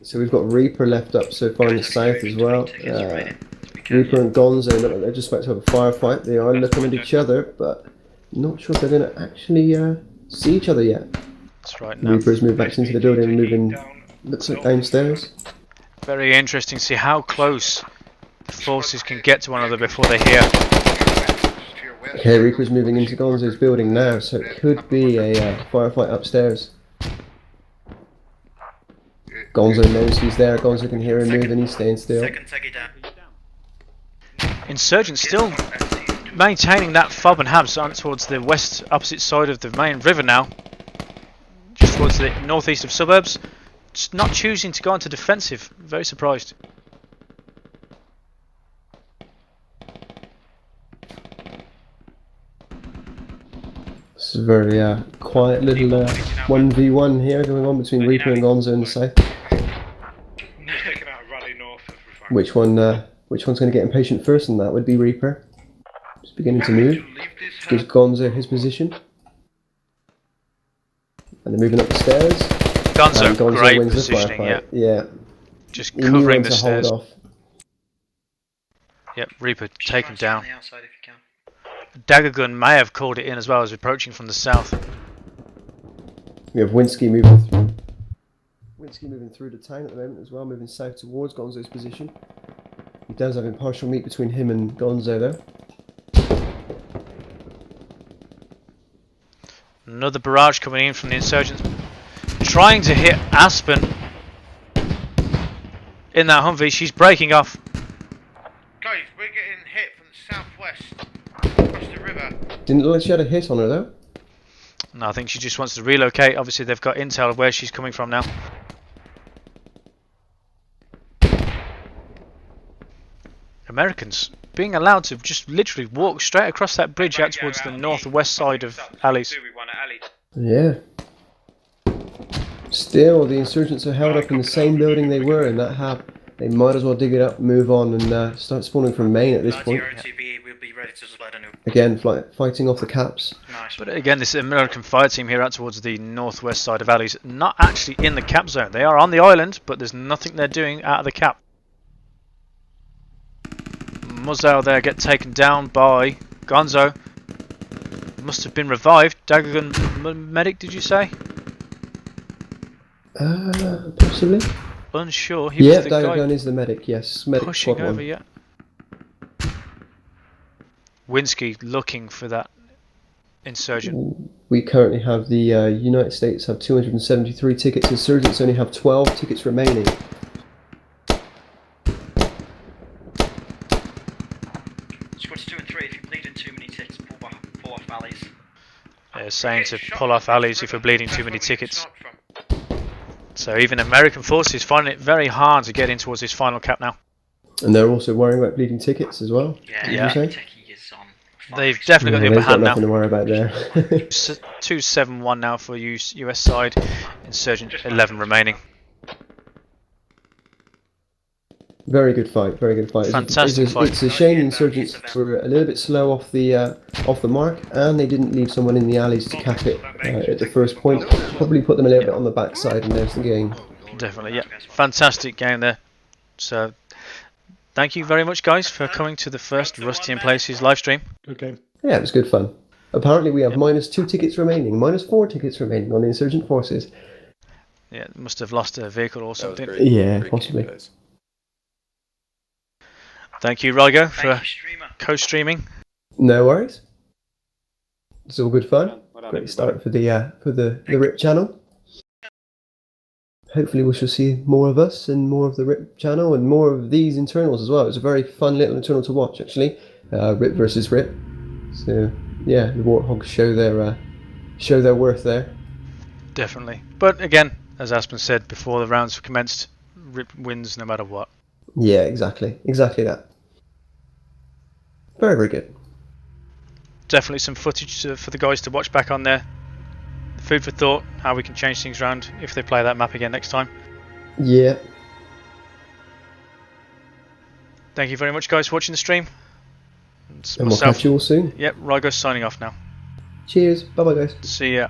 So we've got Reaper left up so far in the south as well. Reaper and Gonzo look like they're just about to have a firefight. They are looking at each other, but not sure if they're going to actually see each other yet. That's right now. Reaper's moved back into the building and moving, looks like downstairs. Very interesting to see how close the forces can get to one another before they hear. Okay, Reaper's moving into Gonzo's building now, so it could be a firefight upstairs. Gonzo knows he's there, Gonzo can hear him moving, he's staying still. Insurgents still maintaining that fob and habs on towards the west opposite side of the main river now. Just towards the northeast of suburbs. Just not choosing to go into defensive. Very surprised. It's a very quiet little 1v1 here going on between Reaper and Gonzo in the south. Which one's going to get impatient first? And that would be Reaper. Just beginning to move. Gives Gonzo his position. And they're moving up the stairs. Gonzo, and Gonzo great wins the positioning, firefight. Yeah. Just He knew covering when the to stairs. hold off. Yep, Reaper taken down. Dagger gun may have called it in as well as approaching from the south. We have Winsky moving through. Winsky moving through the town at the moment as well, moving south towards Gonzo's position. He does have impartial meet between him and Gonzo though. Another barrage coming in from the insurgents. Trying to hit Aspen. in that Humvee. She's breaking off. Guys, we're getting hit from the southwest across the river. Didn't look like she had a hit on her though. No, I think she just wants to relocate. Obviously, they've got intel of where she's coming from now. Americans being allowed to just literally walk straight across that bridge out towards the northwest side of alleys. Yeah. Still, the insurgents are held up in the same building they were in that hab. They might as well dig it up, move on, and start spawning from main at this point. We'll be ready to slide a new. Again, fighting off the caps. Nice. But again, this American fire team here out towards the northwest side of alleys, not actually in the cap zone. They are on the island, but there's nothing they're doing out of the cap. Muzal there get taken down by Gonzo. Must have been revived. Daggergun medic, did you say? Possibly. Unsure. He was the Daggergun guy is the medic, yes. Medic pushing squad over, one. yeah. Winsky looking for that insurgent. We currently have the United States have 273 tickets. Insurgents only have 12 tickets remaining. Squads 2 and 3, if you're bleeding too many ticks, pull off alleys. They're saying to pull off alleys if we're bleeding too many tickets. So even American forces finding it very hard to get in towards this final cap now. And they're also worrying about bleeding tickets as well. Yeah. Did you say? They've definitely got the upper They've got hand now. nothing to worry about there. 271 now for US side. Insurgent 11 remaining. Very good fight, very good fight. Fantastic fight. It's a shame the insurgents were a little bit slow off the mark, and they didn't leave someone in the alleys to cap it at the first point. Probably put them a little bit on the backside, and there's the game. Definitely, yeah. Fantastic game there. So, thank you very much, guys, for coming to the first Rusty in Places live stream. Okay. Yeah, it was good fun. Apparently, we have -2 tickets remaining, -4 tickets remaining on the insurgent forces. Yeah, must have lost a vehicle or something. Yeah, possibly. Thank you, Rygo, for co-streaming. No worries. It's all good fun. Great start for the RIP channel. Hopefully we shall see more of us and more of the RIP channel and more of these internals as well. It was a very fun little internal to watch actually. RIP versus RIP. So yeah, the Warthogs show their worth there. Definitely. But again, as Aspen said before the rounds commenced, RIP wins no matter what. Yeah, exactly that. Very, very good. Definitely some footage for the guys to watch back on there. Food for thought, how we can change things around if they play that map again next time. Yeah. Thank you very much, guys, for watching the stream. And we'll catch you all soon. Yep, Rygo's signing off now. Cheers. Bye-bye, guys. See ya.